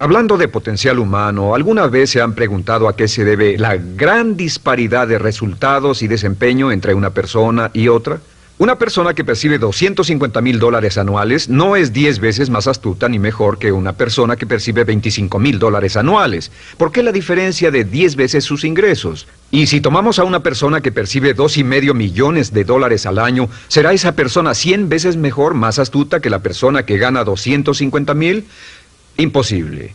Hablando de potencial humano, ¿alguna vez se han preguntado a qué se debe la gran disparidad de resultados y desempeño entre una persona y otra? Una persona que percibe $250,000 anuales no es 10 veces más astuta ni mejor que una persona que percibe $25,000 anuales. ¿Por qué la diferencia de 10 veces sus ingresos? Y si tomamos a una persona que percibe $2,5 millones al año, ¿será esa persona 100 veces mejor, más astuta que la persona que gana $250,000? Imposible.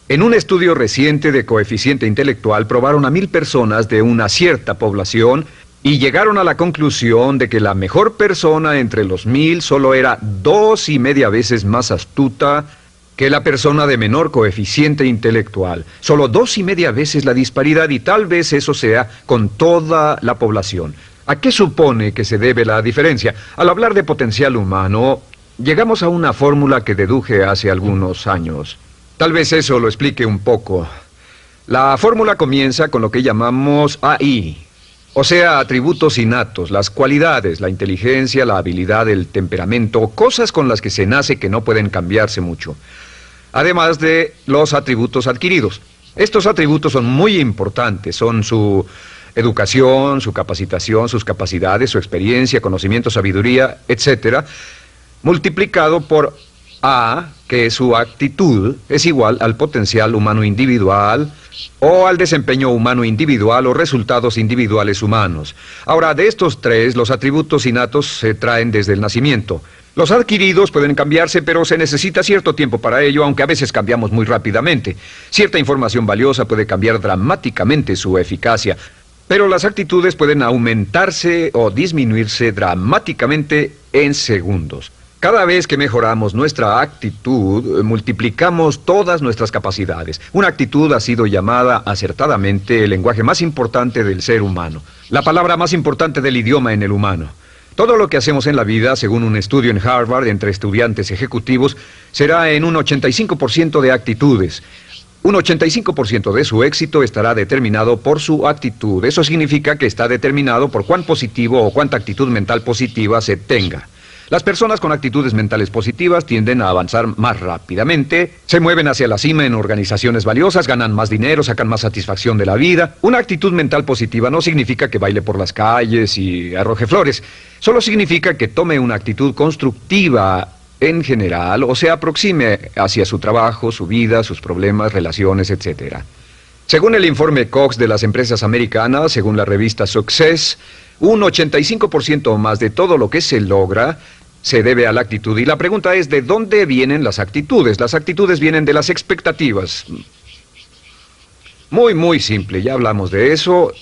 En un estudio reciente de coeficiente intelectual probaron a 1,000 personas de una cierta población y llegaron a la conclusión de que la mejor persona entre los 1,000 solo era 2,5 veces más astuta que la persona de menor coeficiente intelectual. Solo 2,5 veces la disparidad, y tal vez eso sea con toda la población. ¿A qué supone que se debe la diferencia? Al hablar de potencial humano, llegamos a una fórmula que deduje hace algunos años. Tal vez eso lo explique un poco. La fórmula comienza con lo que llamamos AI, o sea, atributos innatos, las cualidades, la inteligencia, la habilidad, el temperamento, cosas con las que se nace que no pueden cambiarse mucho. Además de los atributos adquiridos. Estos atributos son muy importantes, son su educación, su capacitación, sus capacidades, su experiencia, conocimiento, sabiduría, etcétera, multiplicado por A, que su actitud es igual al potencial humano individual o al desempeño humano individual o resultados individuales humanos. Ahora, de estos tres, los atributos innatos se traen desde el nacimiento. Los adquiridos pueden cambiarse, pero se necesita cierto tiempo para ello, aunque a veces cambiamos muy rápidamente. Cierta información valiosa puede cambiar dramáticamente su eficacia, pero las actitudes pueden aumentarse o disminuirse dramáticamente en segundos. Cada vez que mejoramos nuestra actitud, multiplicamos todas nuestras capacidades. Una actitud ha sido llamada acertadamente el lenguaje más importante del ser humano, la palabra más importante del idioma en el humano. Todo lo que hacemos en la vida, según un estudio en Harvard entre estudiantes ejecutivos, será en un 85% de actitudes. Un 85% de su éxito estará determinado por su actitud. Eso significa que está determinado por cuán positivo o cuánta actitud mental positiva se tenga. Las personas con actitudes mentales positivas tienden a avanzar más rápidamente, se mueven hacia la cima en organizaciones valiosas, ganan más dinero, sacan más satisfacción de la vida. Una actitud mental positiva no significa que baile por las calles y arroje flores. Solo significa que tome una actitud constructiva en general o se aproxime hacia su trabajo, su vida, sus problemas, relaciones, etc. Según el informe Cox de las empresas americanas, según la revista Success, un 85% o más de todo lo que se logra se debe a la actitud. Y la pregunta es, ¿de dónde vienen las actitudes? Las actitudes vienen de las expectativas. Muy simple, ya hablamos de eso.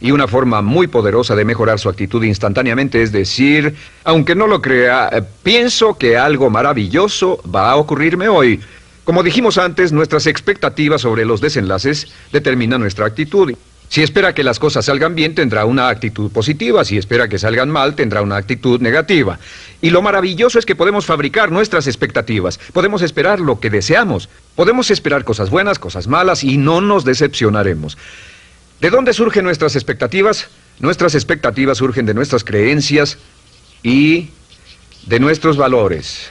Y una forma muy poderosa de mejorar su actitud instantáneamente es decir, aunque no lo crea, pienso que algo maravilloso va a ocurrirme hoy. Como dijimos antes, nuestras expectativas sobre los desenlaces determinan nuestra actitud. Si espera que las cosas salgan bien, tendrá una actitud positiva. Si espera que salgan mal, tendrá una actitud negativa. Y lo maravilloso es que podemos fabricar nuestras expectativas. Podemos esperar lo que deseamos. Podemos esperar cosas buenas, cosas malas, y no nos decepcionaremos. ¿De dónde surgen nuestras expectativas? Nuestras expectativas surgen de nuestras creencias y de nuestros valores.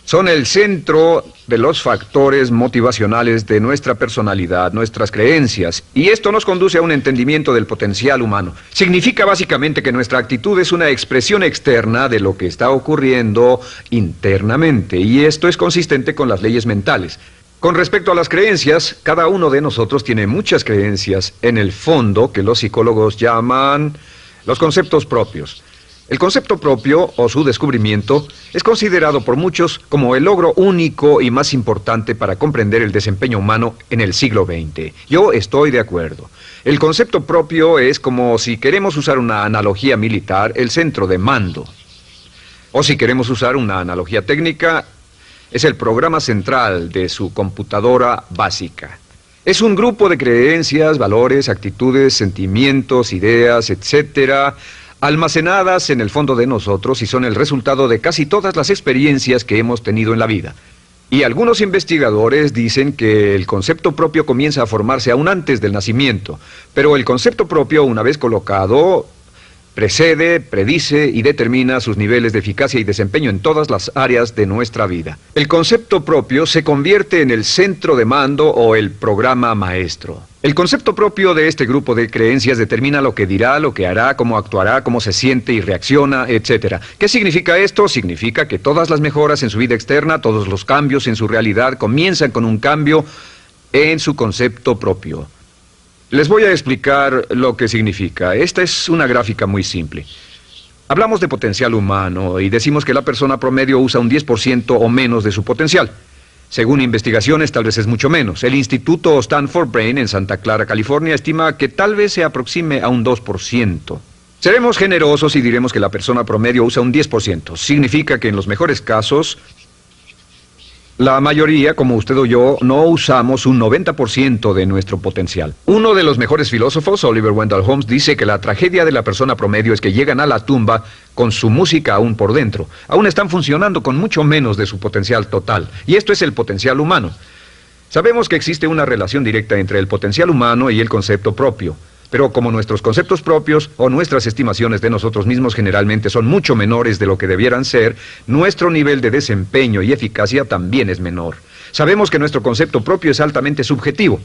Son el centro de los factores motivacionales de nuestra personalidad, nuestras creencias, y esto nos conduce a un entendimiento del potencial humano. Significa básicamente que nuestra actitud es una expresión externa de lo que está ocurriendo internamente, y esto es consistente con las leyes mentales. Con respecto a las creencias, cada uno de nosotros tiene muchas creencias en el fondo que los psicólogos llaman los conceptos propios. El concepto propio, o su descubrimiento, es considerado por muchos como el logro único y más importante para comprender el desempeño humano en el siglo XX. Yo estoy de acuerdo. El concepto propio es como, si queremos usar una analogía militar, el centro de mando. O si queremos usar una analogía técnica, es el programa central de su computadora básica. Es un grupo de creencias, valores, actitudes, sentimientos, ideas, etcétera, almacenadas en el fondo de nosotros y son el resultado de casi todas las experiencias que hemos tenido en la vida. Y algunos investigadores dicen que el concepto propio comienza a formarse aún antes del nacimiento, pero el concepto propio, una vez colocado, Precede, predice y determina sus niveles de eficacia y desempeño en todas las áreas de nuestra vida. El concepto propio se convierte en el centro de mando o el programa maestro. El concepto propio de este grupo de creencias determina lo que dirá, lo que hará, cómo actuará, cómo se siente y reacciona, etc. ¿Qué significa esto? Significa que todas las mejoras en su vida externa, todos los cambios en su realidad comienzan con un cambio en su concepto propio. Les voy a explicar lo que significa. Esta es una gráfica muy simple. Hablamos de potencial humano y decimos que la persona promedio usa un 10% o menos de su potencial. Según investigaciones, tal vez es mucho menos. El Instituto Stanford Brain en Santa Clara, California, estima que tal vez se aproxime a un 2%. Seremos generosos y diremos que la persona promedio usa un 10%. Significa que en los mejores casos, la mayoría, como usted o yo, no usamos un 90% de nuestro potencial. Uno de los mejores filósofos, Oliver Wendell Holmes, dice que la tragedia de la persona promedio es que llegan a la tumba con su música aún por dentro. Aún están funcionando con mucho menos de su potencial total. Y esto es el potencial humano. Sabemos que existe una relación directa entre el potencial humano y el concepto propio. Pero como nuestros conceptos propios o nuestras estimaciones de nosotros mismos generalmente son mucho menores de lo que debieran ser, nuestro nivel de desempeño y eficacia también es menor. Sabemos que nuestro concepto propio es altamente subjetivo.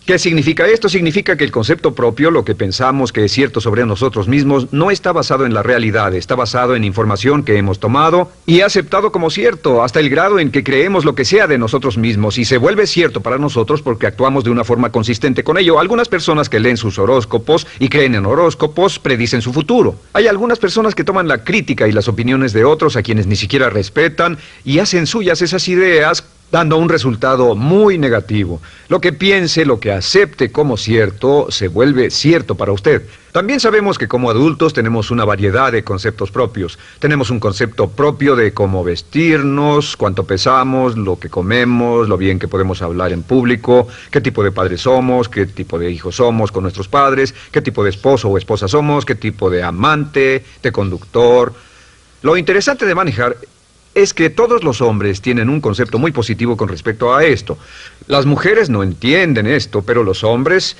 ¿Qué significa esto? Significa que el concepto propio, lo que pensamos que es cierto sobre nosotros mismos, no está basado en la realidad, está basado en información que hemos tomado y aceptado como cierto, hasta el grado en que creemos lo que sea de nosotros mismos y se vuelve cierto para nosotros porque actuamos de una forma consistente con ello. Algunas personas que leen sus horóscopos y creen en horóscopos predicen su futuro. Hay algunas personas que toman la crítica y las opiniones de otros a quienes ni siquiera respetan y hacen suyas esas ideas, dando un resultado muy negativo. Lo que piense, lo que acepte como cierto, se vuelve cierto para usted. También sabemos que como adultos tenemos una variedad de conceptos propios. Tenemos un concepto propio de cómo vestirnos, cuánto pesamos, lo que comemos, lo bien que podemos hablar en público, qué tipo de padres somos, qué tipo de hijos somos con nuestros padres, qué tipo de esposo o esposa somos, qué tipo de amante, de conductor. Lo interesante de manejar es que todos los hombres tienen un concepto muy positivo con respecto a esto. Las mujeres no entienden esto, pero los hombres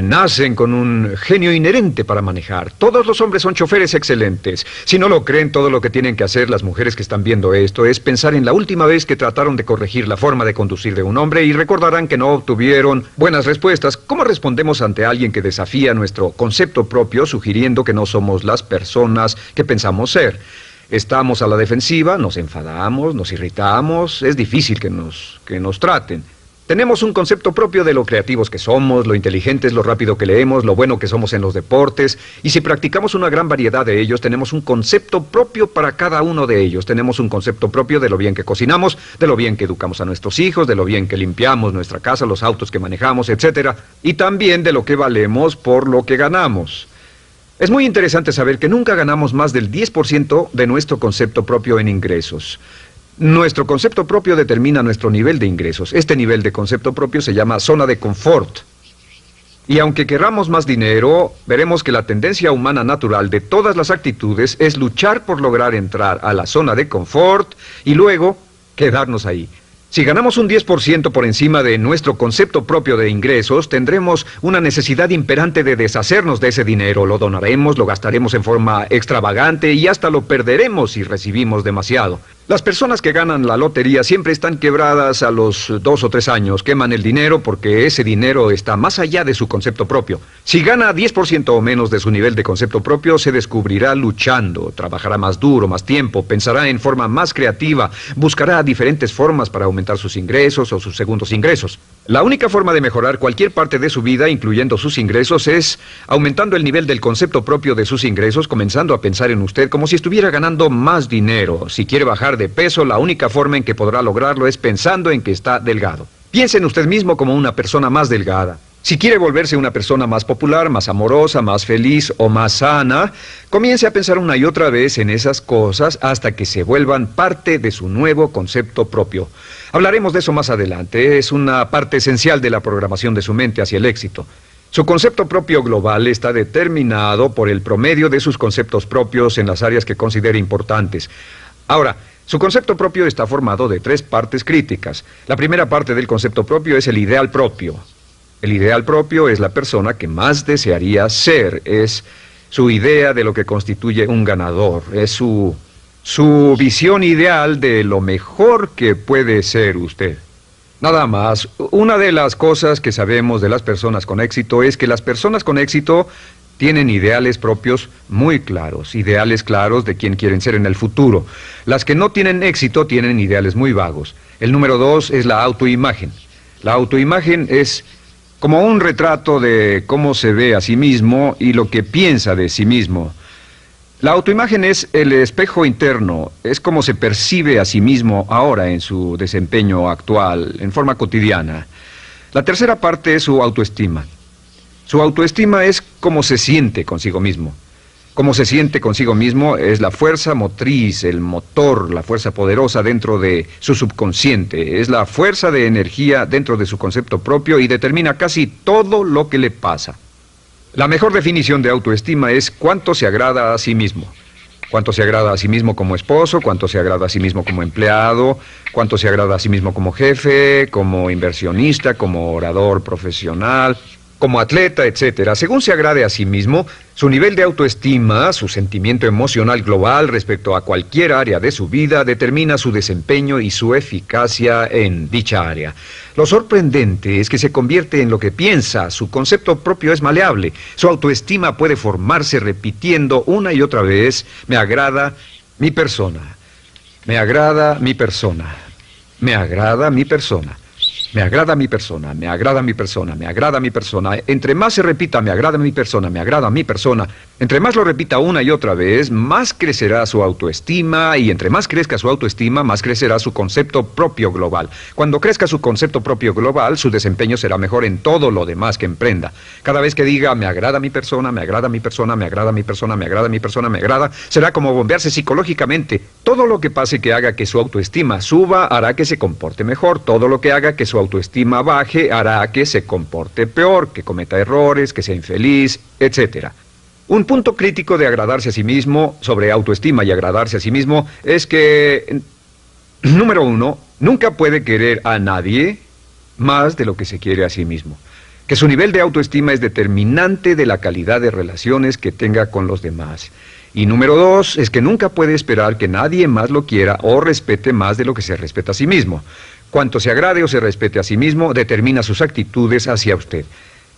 nacen con un genio inherente para manejar. Todos los hombres son choferes excelentes. Si no lo creen, todo lo que tienen que hacer las mujeres que están viendo esto es pensar en la última vez que trataron de corregir la forma de conducir de un hombre y recordarán que no obtuvieron buenas respuestas. ¿Cómo respondemos ante alguien que desafía nuestro concepto propio, sugiriendo que no somos las personas que pensamos ser? Estamos a la defensiva, nos enfadamos, nos irritamos, es difícil que nos traten. Tenemos un concepto propio de lo creativos que somos, lo inteligentes, lo rápido que leemos, lo bueno que somos en los deportes, y si practicamos una gran variedad de ellos, tenemos un concepto propio para cada uno de ellos. Tenemos un concepto propio de lo bien que cocinamos, de lo bien que educamos a nuestros hijos, de lo bien que limpiamos nuestra casa, los autos que manejamos, etc. Y también de lo que valemos por lo que ganamos. Es muy interesante saber que nunca ganamos más del 10% de nuestro concepto propio en ingresos. Nuestro concepto propio determina nuestro nivel de ingresos. Este nivel de concepto propio se llama zona de confort. Y aunque querramos más dinero, veremos que la tendencia humana natural de todas las actitudes es luchar por lograr entrar a la zona de confort y luego quedarnos ahí. Si ganamos un 10% por encima de nuestro concepto propio de ingresos, tendremos una necesidad imperante de deshacernos de ese dinero. Lo donaremos, lo gastaremos en forma extravagante y hasta lo perderemos si recibimos demasiado. Las personas que ganan la lotería siempre están quebradas a los 2 o 3 años. Queman el dinero porque ese dinero está más allá de su concepto propio. Si gana 10% o menos de su nivel de concepto propio, se descubrirá luchando, trabajará más duro, más tiempo, pensará en forma más creativa, buscará diferentes formas para aumentar sus ingresos o sus segundos ingresos. La única forma de mejorar cualquier parte de su vida, incluyendo sus ingresos, es aumentando el nivel del concepto propio de sus ingresos, comenzando a pensar en usted como si estuviera ganando más dinero. Si quiere bajar de peso, la única forma en que podrá lograrlo es pensando en que está delgado. Piense en usted mismo como una persona más delgada. Si quiere volverse una persona más popular, más amorosa, más feliz o más sana, comience a pensar una y otra vez en esas cosas hasta que se vuelvan parte de su nuevo concepto propio. Hablaremos de eso más adelante. Es una parte esencial de la programación de su mente hacia el éxito. Su concepto propio global está determinado por el promedio de sus conceptos propios en las áreas que considere importantes. Ahora, su concepto propio está formado de 3 partes críticas. La primera parte del concepto propio es el ideal propio. El ideal propio es la persona que más desearía ser, es su idea de lo que constituye un ganador, es su visión ideal de lo mejor que puede ser usted. Nada más, una de las cosas que sabemos de las personas con éxito es que las personas con éxito tienen ideales propios muy claros, ideales claros de quién quieren ser en el futuro. Las que no tienen éxito tienen ideales muy vagos. El número 2 es la autoimagen. La autoimagen es como un retrato de cómo se ve a sí mismo y lo que piensa de sí mismo. La autoimagen es el espejo interno, es como se percibe a sí mismo ahora en su desempeño actual, en forma cotidiana. La tercera parte es su autoestima. Su autoestima es cómo se siente consigo mismo. Cómo se siente consigo mismo es la fuerza motriz, el motor, la fuerza poderosa dentro de su subconsciente. Es la fuerza de energía dentro de su concepto propio y determina casi todo lo que le pasa. La mejor definición de autoestima es cuánto se agrada a sí mismo. Cuánto se agrada a sí mismo como esposo, cuánto se agrada a sí mismo como empleado, cuánto se agrada a sí mismo como jefe, como inversionista, como orador profesional, como atleta, etcétera. Según se agrade a sí mismo, su nivel de autoestima, su sentimiento emocional global respecto a cualquier área de su vida, determina su desempeño y su eficacia en dicha área. Lo sorprendente es que se convierte en lo que piensa, su concepto propio es maleable, su autoestima puede formarse repitiendo una y otra vez, me agrada mi persona, me agrada mi persona, me agrada mi persona. Me agrada mi persona, me agrada mi persona, me agrada mi persona. Entre más se repita, me agrada mi persona, me agrada mi persona, entre más lo repita una y otra vez, más crecerá su autoestima y entre más crezca su autoestima, más crecerá su concepto propio global. Cuando crezca su concepto propio global, su desempeño será mejor en todo lo demás que emprenda. Cada vez que diga, me agrada mi persona, me agrada mi persona, me agrada mi persona, me agrada mi persona, me agrada, será como bombearse psicológicamente. Todo lo que pase que haga que su autoestima suba, hará que se comporte mejor. Todo lo que haga que su autoestima baje hará que se comporte peor, que cometa errores, que sea infeliz, etc. Un punto crítico de agradarse a sí mismo, sobre autoestima y agradarse a sí mismo, es que, número 1, nunca puede querer a nadie más de lo que se quiere a sí mismo. Que su nivel de autoestima es determinante de la calidad de relaciones que tenga con los demás. Y número 2, es que nunca puede esperar que nadie más lo quiera o respete más de lo que se respeta a sí mismo. Cuanto se agrade o se respete a sí mismo, determina sus actitudes hacia usted.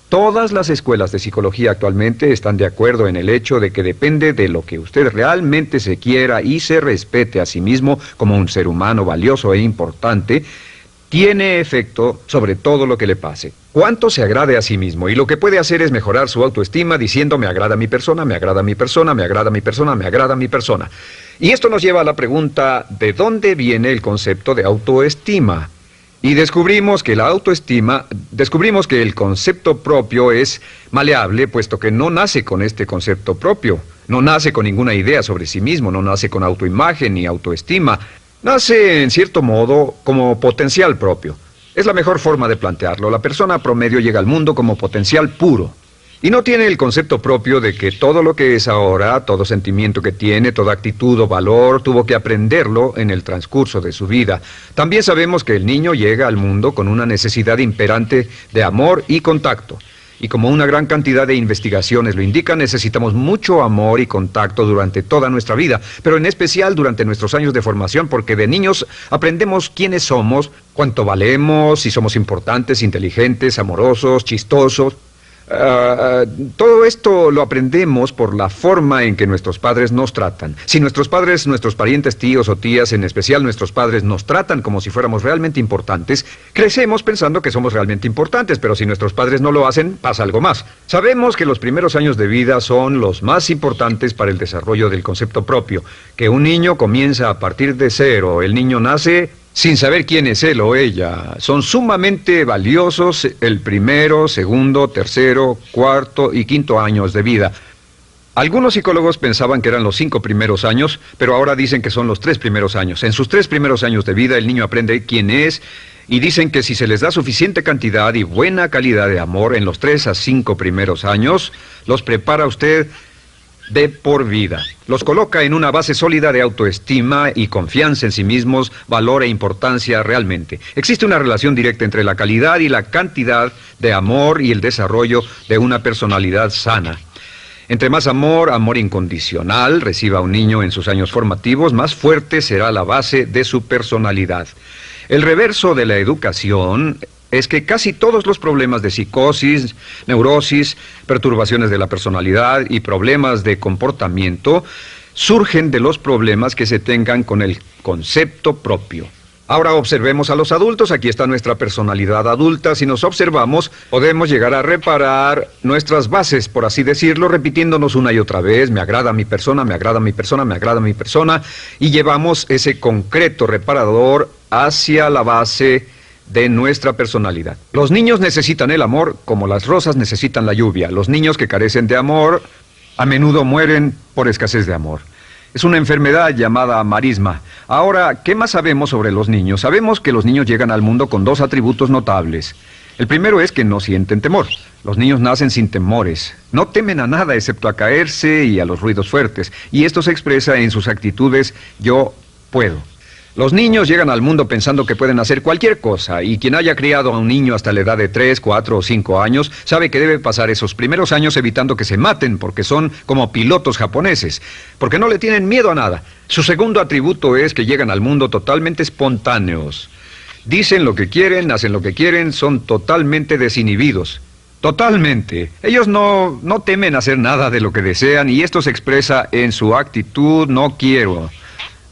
Todas las escuelas de psicología actualmente están de acuerdo en el hecho de que depende de lo que usted realmente se quiera y se respete a sí mismo como un ser humano valioso e importante, tiene efecto sobre todo lo que le pase. Cuánto se agrade a sí mismo y lo que puede hacer es mejorar su autoestima diciendo me agrada mi persona, me agrada mi persona, me agrada mi persona, me agrada mi persona. Y esto nos lleva a la pregunta, ¿de dónde viene el concepto de autoestima? Y descubrimos que el concepto propio es maleable, puesto que no nace con este concepto propio, no nace con ninguna idea sobre sí mismo, no nace con autoimagen ni autoestima, nace en cierto modo como potencial propio. Es la mejor forma de plantearlo. La persona promedio llega al mundo como potencial puro. Y no tiene el concepto propio de que todo lo que es ahora, todo sentimiento que tiene, toda actitud o valor, tuvo que aprenderlo en el transcurso de su vida. También sabemos que el niño llega al mundo con una necesidad imperante de amor y contacto. Y como una gran cantidad de investigaciones lo indican, necesitamos mucho amor y contacto durante toda nuestra vida, pero en especial durante nuestros años de formación, porque de niños aprendemos quiénes somos, cuánto valemos, si somos importantes, inteligentes, amorosos, chistosos. Todo esto lo aprendemos por la forma en que nuestros padres nos tratan. Si nuestros padres, nuestros parientes, tíos o tías, en especial nuestros padres, nos tratan como si fuéramos realmente importantes, crecemos pensando que somos realmente importantes, pero si nuestros padres no lo hacen, pasa algo más. Sabemos que los primeros años de vida son los más importantes para el desarrollo del concepto propio, que un niño comienza a partir de cero. El niño nace sin saber quién es él o ella. Son sumamente valiosos el primero, segundo, tercero, cuarto y quinto años de vida. Algunos psicólogos pensaban que eran los 5 primeros años, pero ahora dicen que son los 3 primeros años. En sus 3 primeros años de vida el niño aprende quién es y dicen que si se les da suficiente cantidad y buena calidad de amor en los 3 a 5 primeros años, los prepara usted de por vida. Los coloca en una base sólida de autoestima y confianza en sí mismos, valor e importancia realmente. Existe una relación directa entre la calidad y la cantidad de amor y el desarrollo de una personalidad sana. Entre más amor, amor incondicional, reciba un niño en sus años formativos, más fuerte será la base de su personalidad. El reverso de la educación es que casi todos los problemas de psicosis, neurosis, perturbaciones de la personalidad y problemas de comportamiento surgen de los problemas que se tengan con el concepto propio. Ahora observemos a los adultos. Aquí está nuestra personalidad adulta. Si nos observamos, podemos llegar a reparar nuestras bases, por así decirlo, repitiéndonos una y otra vez: me agrada mi persona, me agrada mi persona, me agrada mi persona, y llevamos ese concreto reparador hacia la base de nuestra personalidad. Los niños necesitan el amor como las rosas necesitan la lluvia. Los niños que carecen de amor a menudo mueren por escasez de amor. Es una enfermedad llamada marisma. Ahora, ¿qué más sabemos sobre los niños? Sabemos que los niños llegan al mundo con dos atributos notables. El primero es que no sienten temor. Los niños nacen sin temores. No temen a nada excepto a caerse y a los ruidos fuertes. Y esto se expresa en sus actitudes: yo puedo. Los niños llegan al mundo pensando que pueden hacer cualquier cosa, y quien haya criado a un niño hasta la edad de 3, 4 o 5 años sabe que debe pasar esos primeros años evitando que se maten, porque son como pilotos japoneses, porque no le tienen miedo a nada. Su segundo atributo es que llegan al mundo totalmente espontáneos. Dicen lo que quieren, hacen lo que quieren, son totalmente desinhibidos. Totalmente. Ellos no temen hacer nada de lo que desean, y esto se expresa en su actitud: no quiero.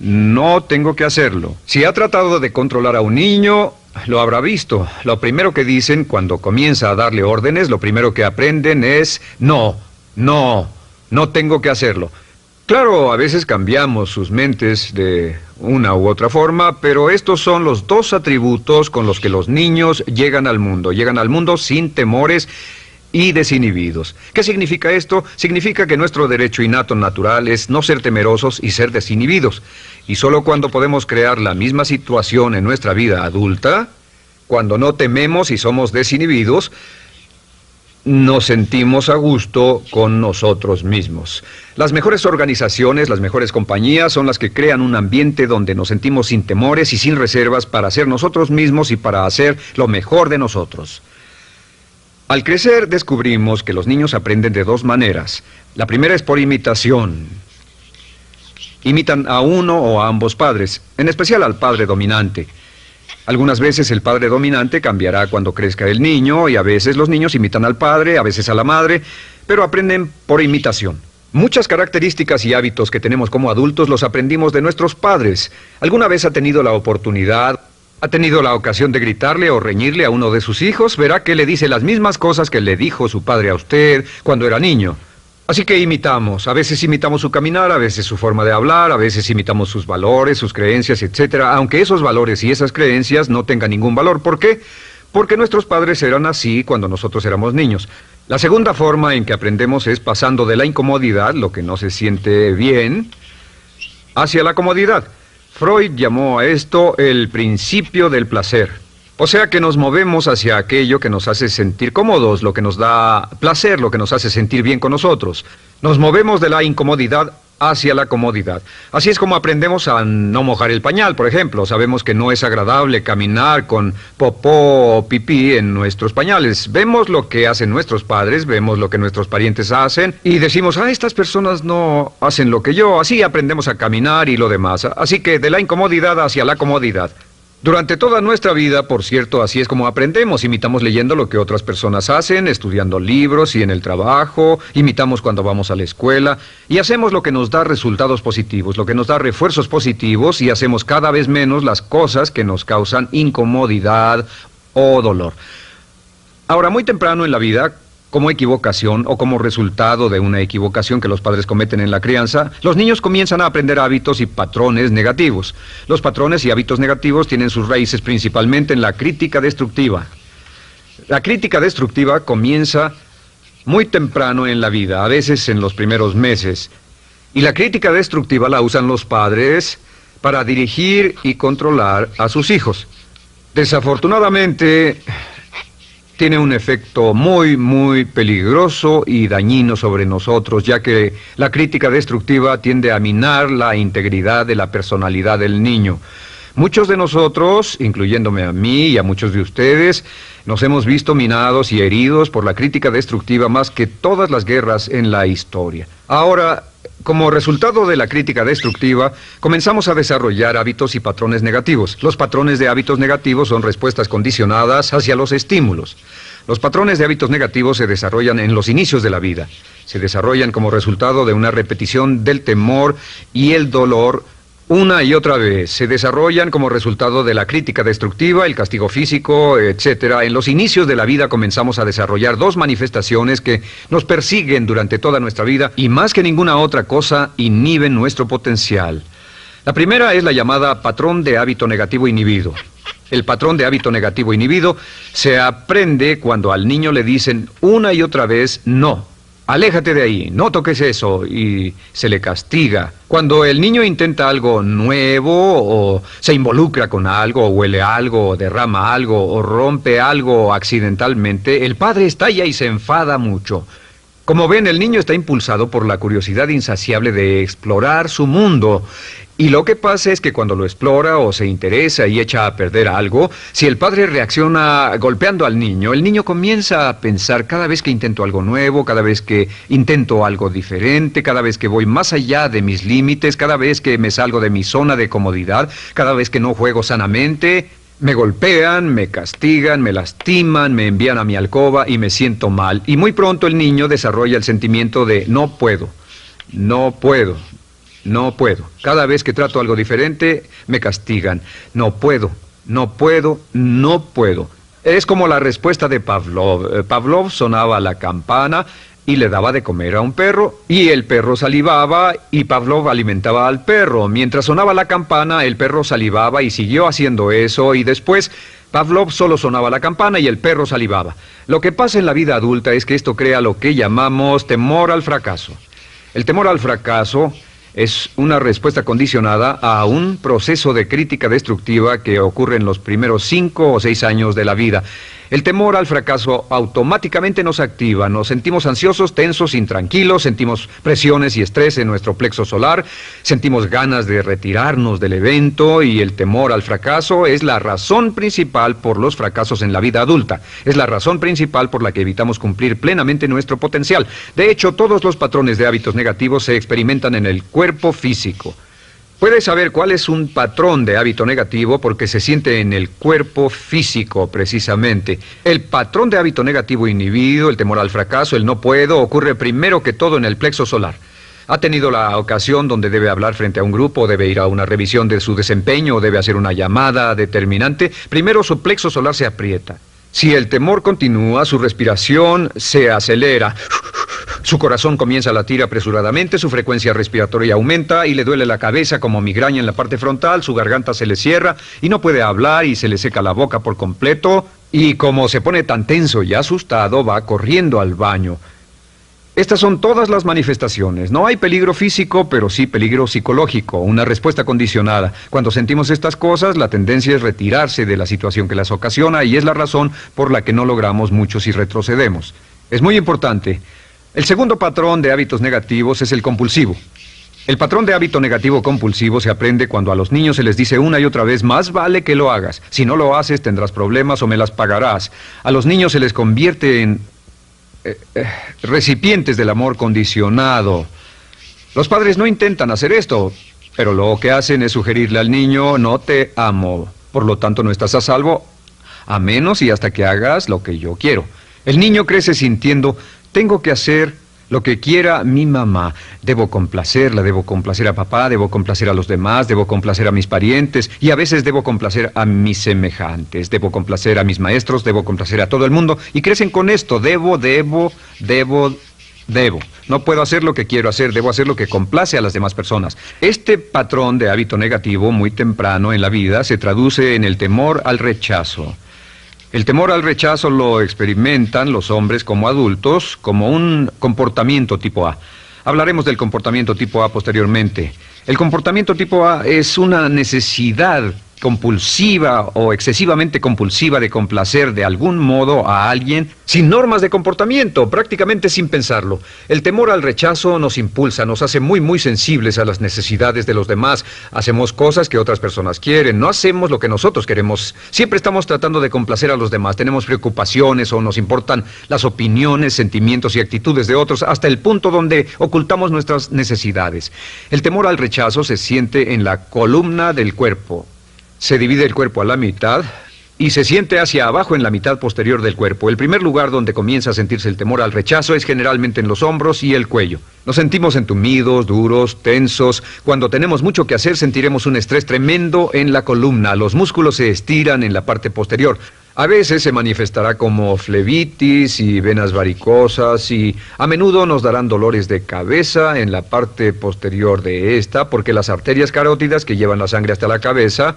No tengo que hacerlo. Si ha tratado de controlar a un niño, lo habrá visto. Lo primero que dicen cuando comienza a darle órdenes, lo primero que aprenden es: no tengo que hacerlo. Claro, a veces cambiamos sus mentes de una u otra forma, pero estos son los dos atributos con los que los niños llegan al mundo. Llegan al mundo sin temores y desinhibidos. ¿Qué significa esto? Significa que nuestro derecho innato natural es no ser temerosos y ser desinhibidos. Y solo cuando podemos crear la misma situación en nuestra vida adulta, cuando no tememos y somos desinhibidos, nos sentimos a gusto con nosotros mismos. Las mejores organizaciones, las mejores compañías son las que crean un ambiente donde nos sentimos sin temores y sin reservas para ser nosotros mismos y para hacer lo mejor de nosotros. Al crecer descubrimos que los niños aprenden de dos maneras. La primera es por imitación. Imitan a uno o a ambos padres, en especial al padre dominante. Algunas veces el padre dominante cambiará cuando crezca el niño, y a veces los niños imitan al padre, a veces a la madre, pero aprenden por imitación. Muchas características y hábitos que tenemos como adultos los aprendimos de nuestros padres. ¿Alguna vez ha tenido la oportunidad, ha tenido la ocasión de gritarle o reñirle a uno de sus hijos? Verá que le dice las mismas cosas que le dijo su padre a usted cuando era niño. Así que imitamos. A veces imitamos su caminar, a veces su forma de hablar, a veces imitamos sus valores, sus creencias, etcétera, aunque esos valores y esas creencias no tengan ningún valor. ¿Por qué? Porque nuestros padres eran así cuando nosotros éramos niños. La segunda forma en que aprendemos es pasando de la incomodidad, lo que no se siente bien, hacia la comodidad. Freud llamó a esto el principio del placer. O sea que nos movemos hacia aquello que nos hace sentir cómodos, lo que nos da placer, lo que nos hace sentir bien con nosotros. Nos movemos de la incomodidad hacia la comodidad. Así es como aprendemos a no mojar el pañal, por ejemplo. Sabemos que no es agradable caminar con popó o pipí en nuestros pañales. Vemos lo que hacen nuestros padres, vemos lo que nuestros parientes hacen y decimos: estas personas no hacen lo que yo. Así aprendemos a caminar y lo demás. Así que de la incomodidad hacia la comodidad. Durante toda nuestra vida, por cierto, así es como aprendemos. Imitamos leyendo lo que otras personas hacen, estudiando libros y en el trabajo, imitamos cuando vamos a la escuela, y hacemos lo que nos da resultados positivos, lo que nos da refuerzos positivos, y hacemos cada vez menos las cosas que nos causan incomodidad o dolor. Ahora, muy temprano en la vida, como equivocación o como resultado de una equivocación que los padres cometen en la crianza, los niños comienzan a aprender hábitos y patrones negativos. Los patrones y hábitos negativos tienen sus raíces principalmente en la crítica destructiva. La crítica destructiva comienza muy temprano en la vida, a veces en los primeros meses. Y la crítica destructiva la usan los padres para dirigir y controlar a sus hijos. Desafortunadamente, tiene un efecto muy peligroso y dañino sobre nosotros, ya que la crítica destructiva tiende a minar la integridad de la personalidad del niño. Muchos de nosotros, incluyéndome a mí y a muchos de ustedes, nos hemos visto minados y heridos por la crítica destructiva más que todas las guerras en la historia. Ahora, como resultado de la crítica destructiva, comenzamos a desarrollar hábitos y patrones negativos. Los patrones de hábitos negativos son respuestas condicionadas hacia los estímulos. Los patrones de hábitos negativos se desarrollan en los inicios de la vida. Se desarrollan como resultado de una repetición del temor y el dolor una y otra vez. Se desarrollan como resultado de la crítica destructiva, el castigo físico, etc. En los inicios de la vida comenzamos a desarrollar dos manifestaciones que nos persiguen durante toda nuestra vida y más que ninguna otra cosa inhiben nuestro potencial. La primera es la llamada patrón de hábito negativo inhibido. El patrón de hábito negativo inhibido se aprende cuando al niño le dicen una y otra vez no. Aléjate de ahí, no toques eso, y se le castiga. Cuando el niño intenta algo nuevo, o se involucra con algo, o huele algo, o derrama algo, o rompe algo accidentalmente, el padre estalla y se enfada mucho. Como ven, el niño está impulsado por la curiosidad insaciable de explorar su mundo. Y lo que pasa es que cuando lo explora o se interesa y echa a perder algo, si el padre reacciona golpeando al niño, el niño comienza a pensar cada vez que intento algo nuevo, cada vez que intento algo diferente, cada vez que voy más allá de mis límites, cada vez que me salgo de mi zona de comodidad, cada vez que no juego sanamente, me golpean, me castigan, me lastiman, me envían a mi alcoba y me siento mal. Y muy pronto el niño desarrolla el sentimiento de no puedo, no puedo. No puedo. Cada vez que trato algo diferente, me castigan. No puedo, no puedo, no puedo. Es como la respuesta de Pavlov. Pavlov sonaba la campana y le daba de comer a un perro, y el perro salivaba, y Pavlov alimentaba al perro. Mientras sonaba la campana, el perro salivaba y siguió haciendo eso, y después Pavlov solo sonaba la campana y el perro salivaba. Lo que pasa en la vida adulta es que esto crea lo que llamamos temor al fracaso. El temor al fracaso es una respuesta condicionada a un proceso de crítica destructiva que ocurre en los primeros 5 o 6 años de la vida. El temor al fracaso automáticamente nos activa, nos sentimos ansiosos, tensos, intranquilos, sentimos presiones y estrés en nuestro plexo solar, sentimos ganas de retirarnos del evento y el temor al fracaso es la razón principal por los fracasos en la vida adulta. Es la razón principal por la que evitamos cumplir plenamente nuestro potencial. De hecho, todos los patrones de hábitos negativos se experimentan en el cuerpo físico. Puedes saber cuál es un patrón de hábito negativo porque se siente en el cuerpo físico, precisamente. El patrón de hábito negativo inhibido, el temor al fracaso, el no puedo, ocurre primero que todo en el plexo solar. ¿Ha tenido la ocasión donde debe hablar frente a un grupo, debe ir a una revisión de su desempeño o debe hacer una llamada determinante? Primero su plexo solar se aprieta. Si el temor continúa, su respiración se acelera. Su corazón comienza a latir apresuradamente, su frecuencia respiratoria aumenta y le duele la cabeza como migraña en la parte frontal, su garganta se le cierra y no puede hablar y se le seca la boca por completo. Y como se pone tan tenso y asustado, va corriendo al baño. Estas son todas las manifestaciones. No hay peligro físico, pero sí peligro psicológico, una respuesta condicionada. Cuando sentimos estas cosas, la tendencia es retirarse de la situación que las ocasiona y es la razón por la que no logramos mucho si retrocedemos. Es muy importante. El segundo patrón de hábitos negativos es el compulsivo. El patrón de hábito negativo compulsivo se aprende cuando a los niños se les dice una y otra vez, más vale que lo hagas. Si no lo haces, tendrás problemas o me las pagarás. A los niños se les convierte en recipientes del amor condicionado. Los padres no intentan hacer esto, pero lo que hacen es sugerirle al niño, no te amo. Por lo tanto, no estás a salvo, a menos y hasta que hagas lo que yo quiero. El niño crece sintiendo, tengo que hacer lo que quiera mi mamá. Debo complacerla, debo complacer a papá, debo complacer a los demás, debo complacer a mis parientes y a veces debo complacer a mis semejantes, debo complacer a mis maestros, debo complacer a todo el mundo y crecen con esto, debo. No puedo hacer lo que quiero hacer, debo hacer lo que complace a las demás personas. Este patrón de hábito negativo muy temprano en la vida se traduce en el temor al rechazo. El temor al rechazo lo experimentan los hombres como adultos como un comportamiento tipo A. Hablaremos del comportamiento tipo A posteriormente. El comportamiento tipo A es una necesidad compulsiva o excesivamente compulsiva de complacer de algún modo a alguien sin normas de comportamiento, prácticamente sin pensarlo. El temor al rechazo nos impulsa, nos hace muy sensibles a las necesidades de los demás. Hacemos cosas que otras personas quieren, no hacemos lo que nosotros queremos. Siempre estamos tratando de complacer a los demás. Tenemos preocupaciones o nos importan las opiniones, sentimientos y actitudes de otros hasta el punto donde ocultamos nuestras necesidades. El temor al rechazo se siente en la columna del cuerpo. Se divide el cuerpo a la mitad y se siente hacia abajo en la mitad posterior del cuerpo. El primer lugar donde comienza a sentirse el temor al rechazo es generalmente en los hombros y el cuello. Nos sentimos entumidos, duros, tensos. Cuando tenemos mucho que hacer sentiremos un estrés tremendo en la columna. Los músculos se estiran en la parte posterior. A veces se manifestará como flebitis y venas varicosas y a menudo nos darán dolores de cabeza en la parte posterior de esta porque las arterias carótidas que llevan la sangre hasta la cabeza,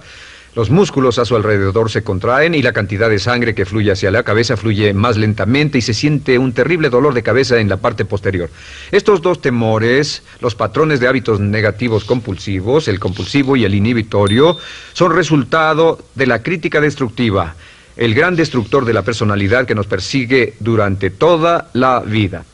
los músculos a su alrededor se contraen y la cantidad de sangre que fluye hacia la cabeza fluye más lentamente y se siente un terrible dolor de cabeza en la parte posterior. Estos dos temores, los patrones de hábitos negativos compulsivos, el compulsivo y el inhibitorio, son resultado de la crítica destructiva, el gran destructor de la personalidad que nos persigue durante toda la vida.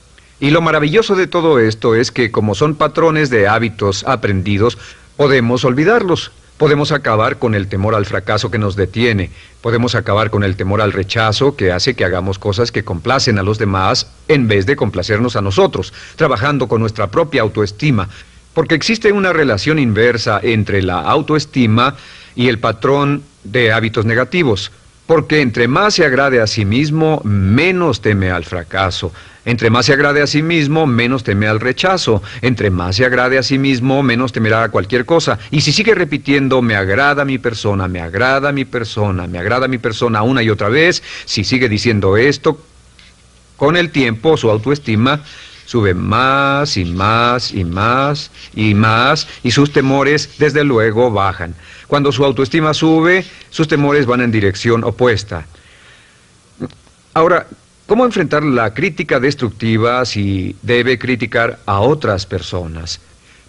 Y lo maravilloso de todo esto es que como son patrones de hábitos aprendidos, podemos olvidarlos. Podemos acabar con el temor al fracaso que nos detiene. Podemos acabar con el temor al rechazo que hace que hagamos cosas que complacen a los demás en vez de complacernos a nosotros, trabajando con nuestra propia autoestima. Porque existe una relación inversa entre la autoestima y el patrón de hábitos negativos. Porque entre más se agrade a sí mismo, menos teme al fracaso. Entre más se agrade a sí mismo, menos teme al rechazo. Entre más se agrade a sí mismo, menos temerá a cualquier cosa. Y si sigue repitiendo, me agrada mi persona, me agrada mi persona, me agrada mi persona una y otra vez, si sigue diciendo esto, con el tiempo su autoestima sube más y más y más y más y sus temores desde luego bajan. Cuando su autoestima sube, sus temores van en dirección opuesta. Ahora, ¿cómo enfrentar la crítica destructiva si debe criticar a otras personas?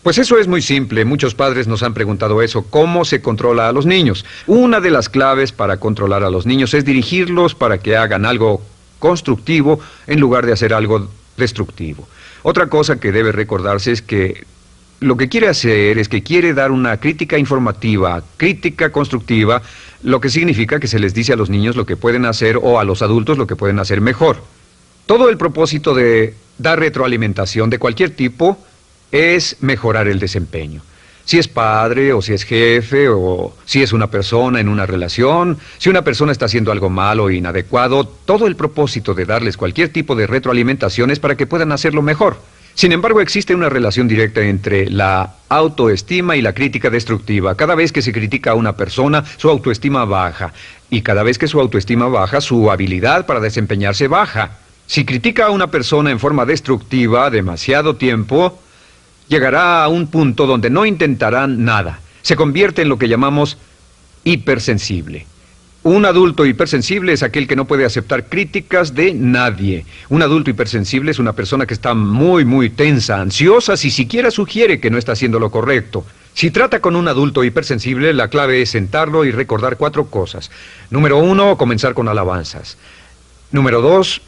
Pues eso es muy simple. Muchos padres nos han preguntado eso. ¿Cómo se controla a los niños? Una de las claves para controlar a los niños es dirigirlos para que hagan algo constructivo en lugar de hacer algo destructivo. Otra cosa que debe recordarse es que lo que quiere hacer es que quiere dar una crítica informativa, crítica constructiva, lo que significa que se les dice a los niños lo que pueden hacer o a los adultos lo que pueden hacer mejor. Todo el propósito de dar retroalimentación de cualquier tipo es mejorar el desempeño. Si es padre o si es jefe o si es una persona en una relación, si una persona está haciendo algo malo o inadecuado, todo el propósito de darles cualquier tipo de retroalimentación es para que puedan hacerlo mejor. Sin embargo, existe una relación directa entre la autoestima y la crítica destructiva. Cada vez que se critica a una persona, su autoestima baja. Y cada vez que su autoestima baja, su habilidad para desempeñarse baja. Si critica a una persona en forma destructiva demasiado tiempo, llegará a un punto donde no intentarán nada. Se convierte en lo que llamamos hipersensible. Un adulto hipersensible es aquel que no puede aceptar críticas de nadie. Un adulto hipersensible es una persona que está muy tensa, ansiosa, si siquiera sugiere que no está haciendo lo correcto. Si trata con un adulto hipersensible, la clave es sentarlo y recordar 4 cosas. Número 1, comenzar con alabanzas. Número 2,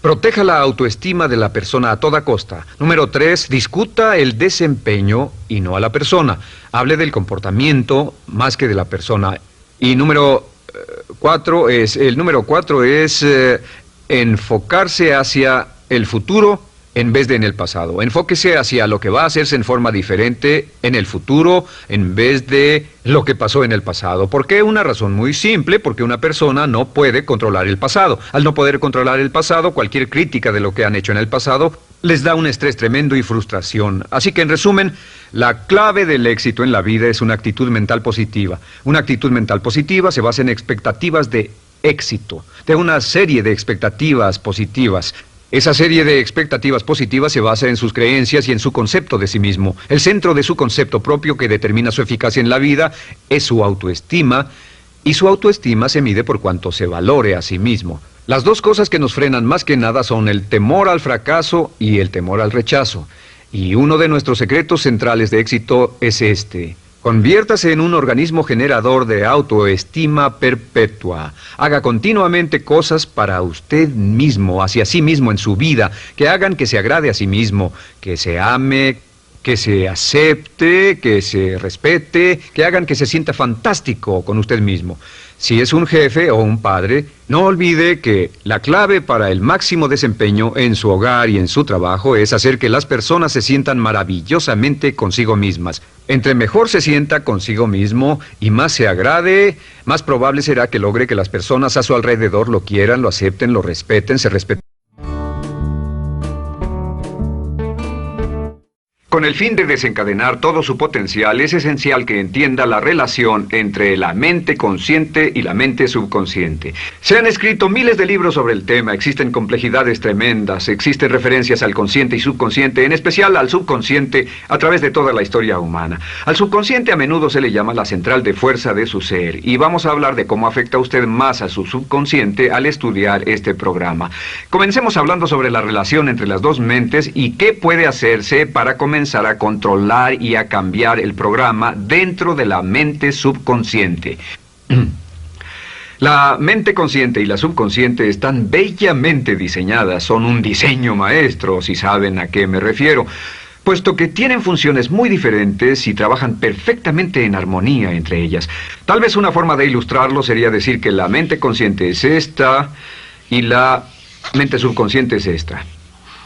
proteja la autoestima de la persona a toda costa. Número 3, discuta el desempeño y no a la persona. Hable del comportamiento más que de la persona. Y número 4 es enfocarse hacia el futuro en vez de en el pasado. Enfóquese hacia lo que va a hacerse en forma diferente en el futuro en vez de lo que pasó en el pasado. ¿Por qué? Una razón muy simple, porque una persona no puede controlar el pasado. Al no poder controlar el pasado, cualquier crítica de lo que han hecho en el pasado les da un estrés tremendo y frustración. Así que en resumen, la clave del éxito en la vida es una actitud mental positiva. Una actitud mental positiva se basa en expectativas de éxito, de una serie de expectativas positivas. Esa serie de expectativas positivas se basa en sus creencias y en su concepto de sí mismo. El centro de su concepto propio que determina su eficacia en la vida es su autoestima, y su autoestima se mide por cuanto se valore a sí mismo. Las dos cosas que nos frenan más que nada son el temor al fracaso y el temor al rechazo. Y uno de nuestros secretos centrales de éxito es este: Conviértase en un organismo generador de autoestima perpetua. Haga continuamente cosas para usted mismo, hacia sí mismo en su vida, que hagan que se agrade a sí mismo, que se ame, que se acepte, que se respete, que hagan que se sienta fantástico con usted mismo. Si es un jefe o un padre, no olvide que la clave para el máximo desempeño en su hogar y en su trabajo es hacer que las personas se sientan maravillosamente consigo mismas. Entre mejor se sienta consigo mismo y más se agrade, más probable será que logre que las personas a su alrededor lo quieran, lo acepten, lo respeten, se respeten. Con el fin de desencadenar todo su potencial, es esencial que entienda la relación entre la mente consciente y la mente subconsciente. Se han escrito miles de libros sobre el tema, existen complejidades tremendas, existen referencias al consciente y subconsciente, en especial al subconsciente, a través de toda la historia humana. Al subconsciente a menudo se le llama la central de fuerza de su ser, y vamos a hablar de cómo afecta a usted más a su subconsciente al estudiar este programa. Comencemos hablando sobre la relación entre las dos mentes y qué puede hacerse para comenzar a controlar y a cambiar el programa dentro de la mente subconsciente. La mente consciente y la subconsciente están bellamente diseñadas, son un diseño maestro, si saben a qué me refiero, puesto que tienen funciones muy diferentes y trabajan perfectamente en armonía entre ellas. Tal vez una forma de ilustrarlo sería decir que la mente consciente es esta y la mente subconsciente es esta.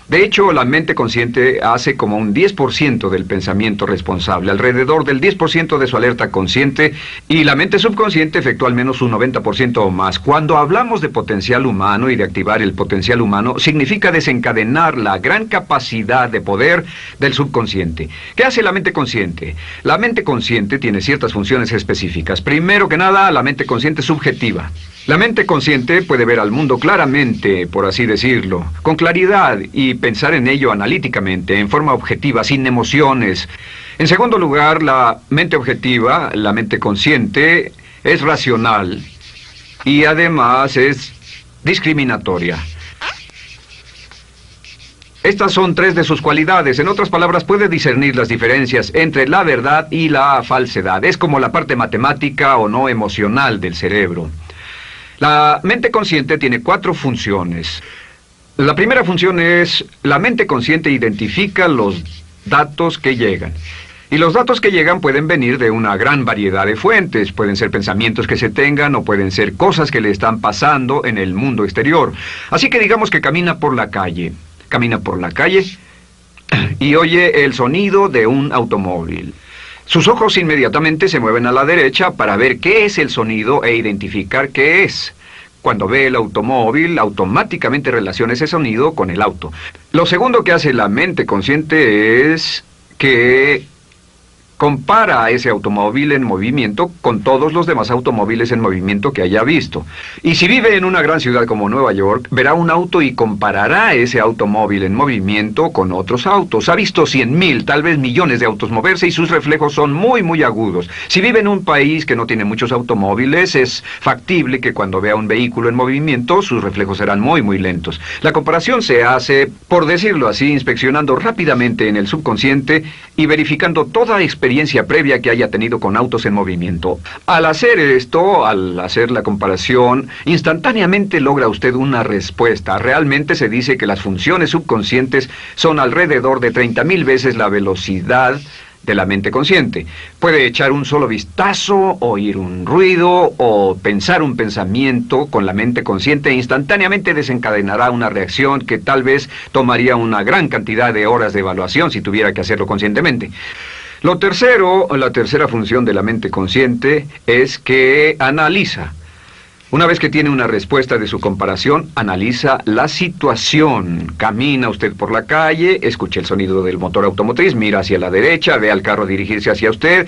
De hecho, la mente consciente hace como un 10% del pensamiento responsable, alrededor del 10% de su alerta consciente, y la mente subconsciente efectúa al menos un 90% o más. Cuando hablamos de potencial humano y de activar el potencial humano, significa desencadenar la gran capacidad de poder del subconsciente. ¿Qué hace la mente consciente? La mente consciente tiene ciertas funciones específicas. Primero que nada, la mente consciente es subjetiva. La mente consciente puede ver al mundo claramente, por así decirlo, con claridad y pensar en ello analíticamente, en forma objetiva, sin emociones. En segundo lugar, la mente objetiva, la mente consciente, es racional y además es discriminatoria. Estas son tres de sus cualidades. En otras palabras, puede discernir las diferencias entre la verdad y la falsedad. Es como la parte matemática o no emocional del cerebro. La mente consciente tiene 4 funciones. La primera función es, la mente consciente identifica los datos que llegan. Y los datos que llegan pueden venir de una gran variedad de fuentes. Pueden ser pensamientos que se tengan o pueden ser cosas que le están pasando en el mundo exterior. Así que digamos que camina por la calle. Camina por la calle y oye el sonido de un automóvil. Sus ojos inmediatamente se mueven a la derecha para ver qué es el sonido e identificar qué es. Cuando ve el automóvil, automáticamente relaciona ese sonido con el auto. Lo segundo que hace la mente consciente es que compara a ese automóvil en movimiento con todos los demás automóviles en movimiento que haya visto. Y si vive en una gran ciudad como Nueva York, verá un auto y comparará ese automóvil en movimiento con otros autos. Ha visto 100,000, tal vez millones de autos moverse y sus reflejos son muy agudos. Si vive en un país que no tiene muchos automóviles, es factible que cuando vea un vehículo en movimiento, sus reflejos serán muy lentos. La comparación se hace, por decirlo así, inspeccionando rápidamente en el subconsciente y verificando toda experiencia previa que haya tenido con autos en movimiento. Al hacer esto, al hacer la comparación, instantáneamente logra usted una respuesta. Realmente se dice que las funciones subconscientes son alrededor de 30,000 veces la velocidad de la mente consciente. Puede echar un solo vistazo, oír un ruido o pensar un pensamiento con la mente consciente e instantáneamente desencadenará una reacción que tal vez tomaría una gran cantidad de horas de evaluación si tuviera que hacerlo conscientemente. Lo tercero, la tercera función de la mente consciente es que analiza. Una vez que tiene una respuesta de su comparación, analiza la situación. Camina usted por la calle, escucha el sonido del motor automotriz, mira hacia la derecha, ve al carro dirigirse hacia usted.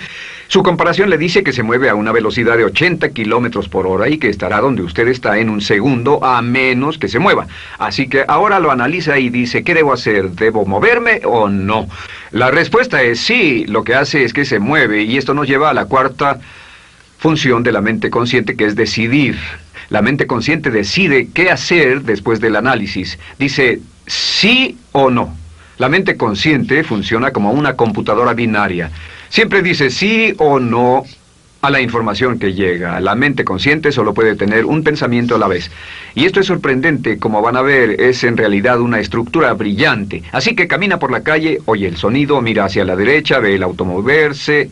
Su comparación le dice que se mueve a una velocidad de 80 kilómetros por hora y que estará donde usted está en un segundo, a menos que se mueva. Así que ahora lo analiza y dice, ¿qué debo hacer? ¿Debo moverme o no? La respuesta es sí, lo que hace es que se mueve, y esto nos lleva a la cuarta función de la mente consciente, que es decidir. La mente consciente decide qué hacer después del análisis. Dice sí o no. La mente consciente funciona como una computadora binaria. Siempre dice sí o no a la información que llega. La mente consciente solo puede tener un pensamiento a la vez. Y esto es sorprendente, como van a ver, es en realidad una estructura brillante. Así que camina por la calle, oye el sonido, mira hacia la derecha, ve el auto moverse.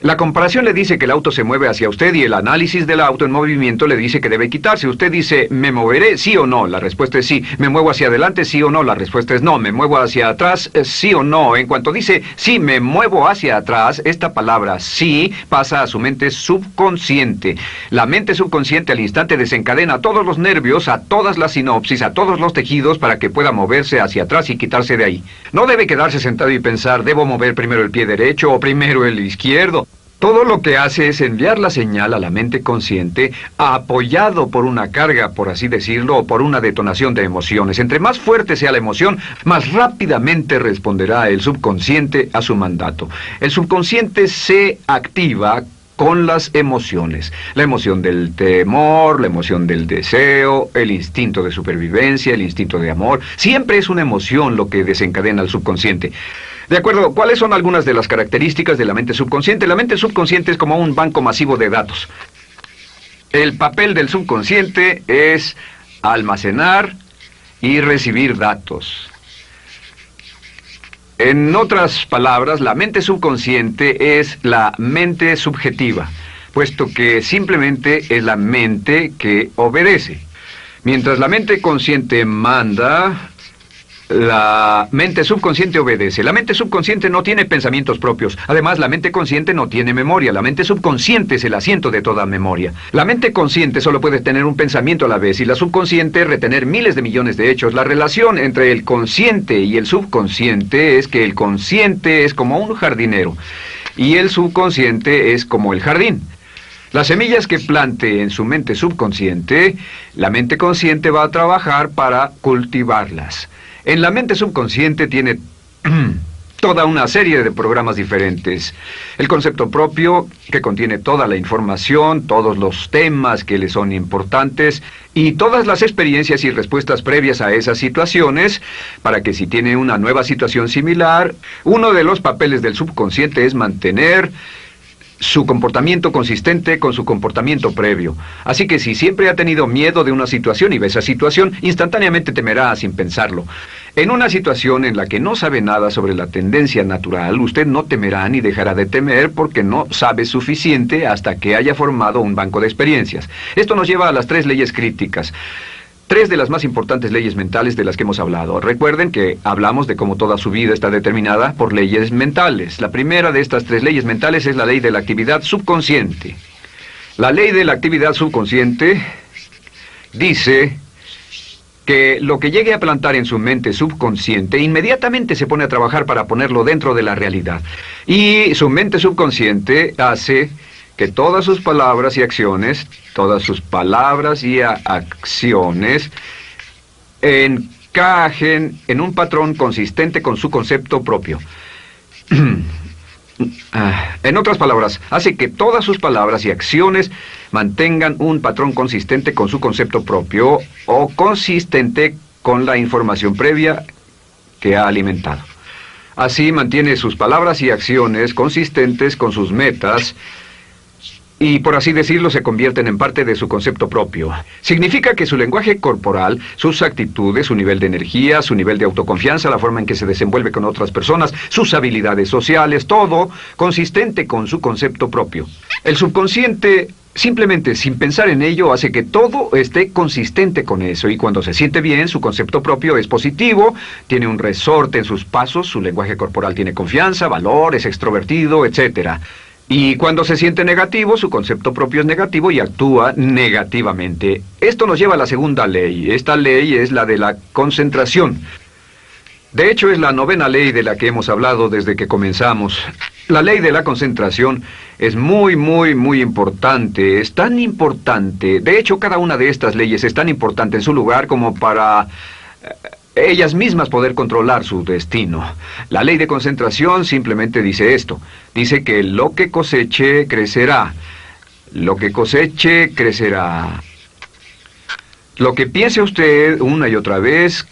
La comparación le dice que el auto se mueve hacia usted y el análisis del auto en movimiento le dice que debe quitarse. Usted dice, ¿me moveré? ¿Sí o no? La respuesta es sí. ¿Me muevo hacia adelante? ¿Sí o no? La respuesta es no. ¿Me muevo hacia atrás? ¿Sí o no? En cuanto dice, sí, me muevo hacia atrás, esta palabra sí pasa a su mente subconsciente. La mente subconsciente al instante desencadena a todos los nervios, a todas las sinapsis, a todos los tejidos para que pueda moverse hacia atrás y quitarse de ahí. No debe quedarse sentado y pensar, ¿debo mover primero el pie derecho o primero el izquierdo? Todo lo que hace es enviar la señal a la mente consciente, apoyado por una carga, por así decirlo, o por una detonación de emociones. Entre más fuerte sea la emoción, más rápidamente responderá el subconsciente a su mandato. El subconsciente se activa con las emociones. La emoción del temor, la emoción del deseo, el instinto de supervivencia, el instinto de amor. Siempre es una emoción lo que desencadena al subconsciente. De acuerdo, ¿cuáles son algunas de las características de la mente subconsciente? La mente subconsciente es como un banco masivo de datos. El papel del subconsciente es almacenar y recibir datos. En otras palabras, la mente subconsciente es la mente subjetiva, puesto que simplemente es la mente que obedece. Mientras la mente consciente manda, la mente subconsciente obedece. La mente subconsciente no tiene pensamientos propios. Además, la mente consciente no tiene memoria. La mente subconsciente es el asiento de toda memoria. La mente consciente solo puede tener un pensamiento a la vez y la subconsciente retener miles de millones de hechos. La relación entre el consciente y el subconsciente es que el consciente es como un jardinero y el subconsciente es como el jardín. Las semillas que plante en su mente subconsciente, la mente consciente va a trabajar para cultivarlas. En la mente subconsciente tiene toda una serie de programas diferentes. El concepto propio, que contiene toda la información, todos los temas que le son importantes y todas las experiencias y respuestas previas a esas situaciones, para que si tiene una nueva situación similar, uno de los papeles del subconsciente es mantener su comportamiento consistente con su comportamiento previo. Así que si siempre ha tenido miedo de una situación y ve esa situación, instantáneamente temerá sin pensarlo. En una situación en la que no sabe nada sobre la tendencia natural, usted no temerá ni dejará de temer porque no sabe suficiente hasta que haya formado un banco de experiencias. Esto nos lleva a las 3 leyes críticas. 3 de las más importantes leyes mentales de las que hemos hablado. Recuerden que hablamos de cómo toda su vida está determinada por leyes mentales. La primera de estas 3 leyes mentales es la ley de la actividad subconsciente. La ley de la actividad subconsciente dice que lo que llegue a plantar en su mente subconsciente inmediatamente se pone a trabajar para ponerlo dentro de la realidad. Y su mente subconsciente hace que todas sus palabras y acciones, encajen en un patrón consistente con su concepto propio. En otras palabras, hace que todas sus palabras y acciones mantengan un patrón consistente con su concepto propio o consistente con la información previa que ha alimentado. Así mantiene sus palabras y acciones consistentes con sus metas y, por así decirlo, se convierten en parte de su concepto propio. Significa que su lenguaje corporal, sus actitudes, su nivel de energía, su nivel de autoconfianza, la forma en que se desenvuelve con otras personas, sus habilidades sociales, todo consistente con su concepto propio. El subconsciente, simplemente sin pensar en ello, hace que todo esté consistente con eso, y cuando se siente bien, su concepto propio es positivo, tiene un resorte en sus pasos, su lenguaje corporal tiene confianza, valor, es extrovertido, etc. Y cuando se siente negativo, su concepto propio es negativo y actúa negativamente. Esto nos lleva a la segunda ley. Esta ley es la de la concentración. De hecho, es la 9ª ley de la que hemos hablado desde que comenzamos. La ley de la concentración es muy importante. Es tan importante. De hecho, cada una de estas leyes es tan importante en su lugar como para ellas mismas poder controlar su destino. La ley de concentración simplemente dice esto. Dice que lo que coseche, crecerá. Lo que coseche, crecerá. Lo que piense usted una y otra vez,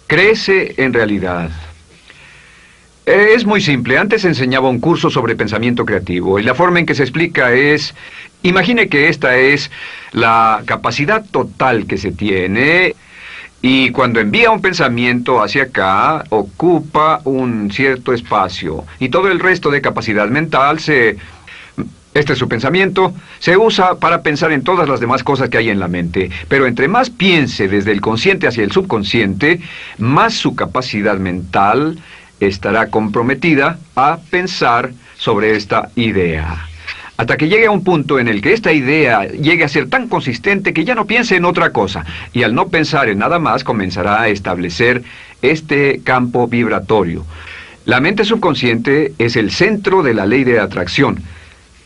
crece en realidad. Es muy simple. Antes enseñaba un curso sobre pensamiento creativo y la forma en que se explica es, imagine que esta es la capacidad total que se tiene y cuando envía un pensamiento hacia acá ocupa un cierto espacio y todo el resto de capacidad mental este es su pensamiento, se usa para pensar en todas las demás cosas que hay en la mente. Pero entre más piense desde el consciente hacia el subconsciente, más su capacidad mental estará comprometida a pensar sobre esta idea. Hasta que llegue a un punto en el que esta idea llegue a ser tan consistente que ya no piense en otra cosa. Y al no pensar en nada más, comenzará a establecer este campo vibratorio. La mente subconsciente es el centro de la ley de atracción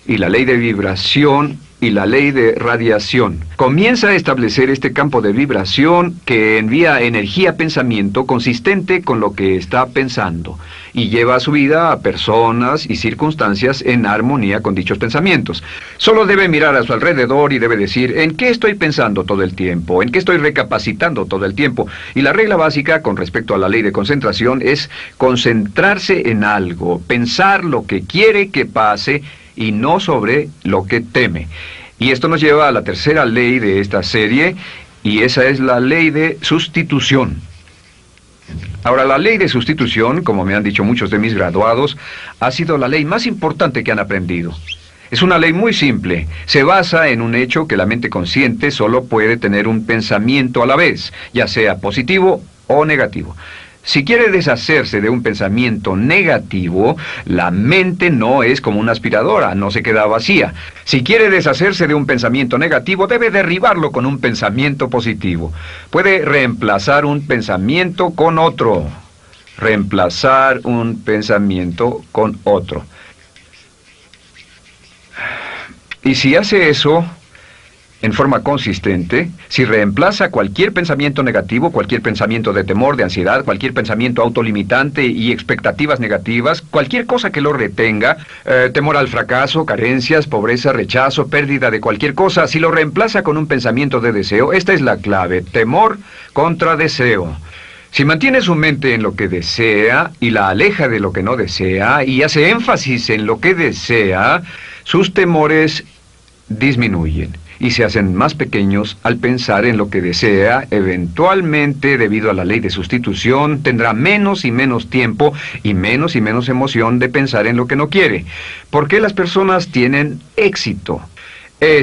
y la ley de vibración y la ley de radiación. Comienza a establecer este campo de vibración que envía energía-pensamiento consistente con lo que está pensando y lleva a su vida a personas y circunstancias en armonía con dichos pensamientos. Solo debe mirar a su alrededor y debe decir, ¿en qué estoy pensando todo el tiempo? ¿En qué estoy recapacitando todo el tiempo? Y la regla básica con respecto a la ley de concentración es concentrarse en algo, pensar lo que quiere que pase y no sobre lo que teme. Y esto nos lleva a la tercera ley de esta serie, y esa es la ley de sustitución. Ahora, la ley de sustitución, como me han dicho muchos de mis graduados, ha sido la ley más importante que han aprendido. Es una ley muy simple. Se basa en un hecho que la mente consciente solo puede tener un pensamiento a la vez, ya sea positivo o negativo. Si quiere deshacerse de un pensamiento negativo, la mente no es como una aspiradora, no se queda vacía. Si quiere deshacerse de un pensamiento negativo, debe derribarlo con un pensamiento positivo. Puede reemplazar un pensamiento con otro. Reemplazar un pensamiento con otro. Y si hace eso en forma consistente, si reemplaza cualquier pensamiento negativo, cualquier pensamiento de temor, de ansiedad, cualquier pensamiento autolimitante y expectativas negativas, cualquier cosa que lo retenga, temor al fracaso, carencias, pobreza, rechazo, pérdida de cualquier cosa, si lo reemplaza con un pensamiento de deseo, esta es la clave, temor contra deseo. Si mantiene su mente en lo que desea y la aleja de lo que no desea y hace énfasis en lo que desea, sus temores disminuyen y se hacen más pequeños al pensar en lo que desea. Eventualmente, debido a la ley de sustitución, tendrá menos y menos tiempo y menos emoción de pensar en lo que no quiere. ¿Por qué las personas tienen éxito?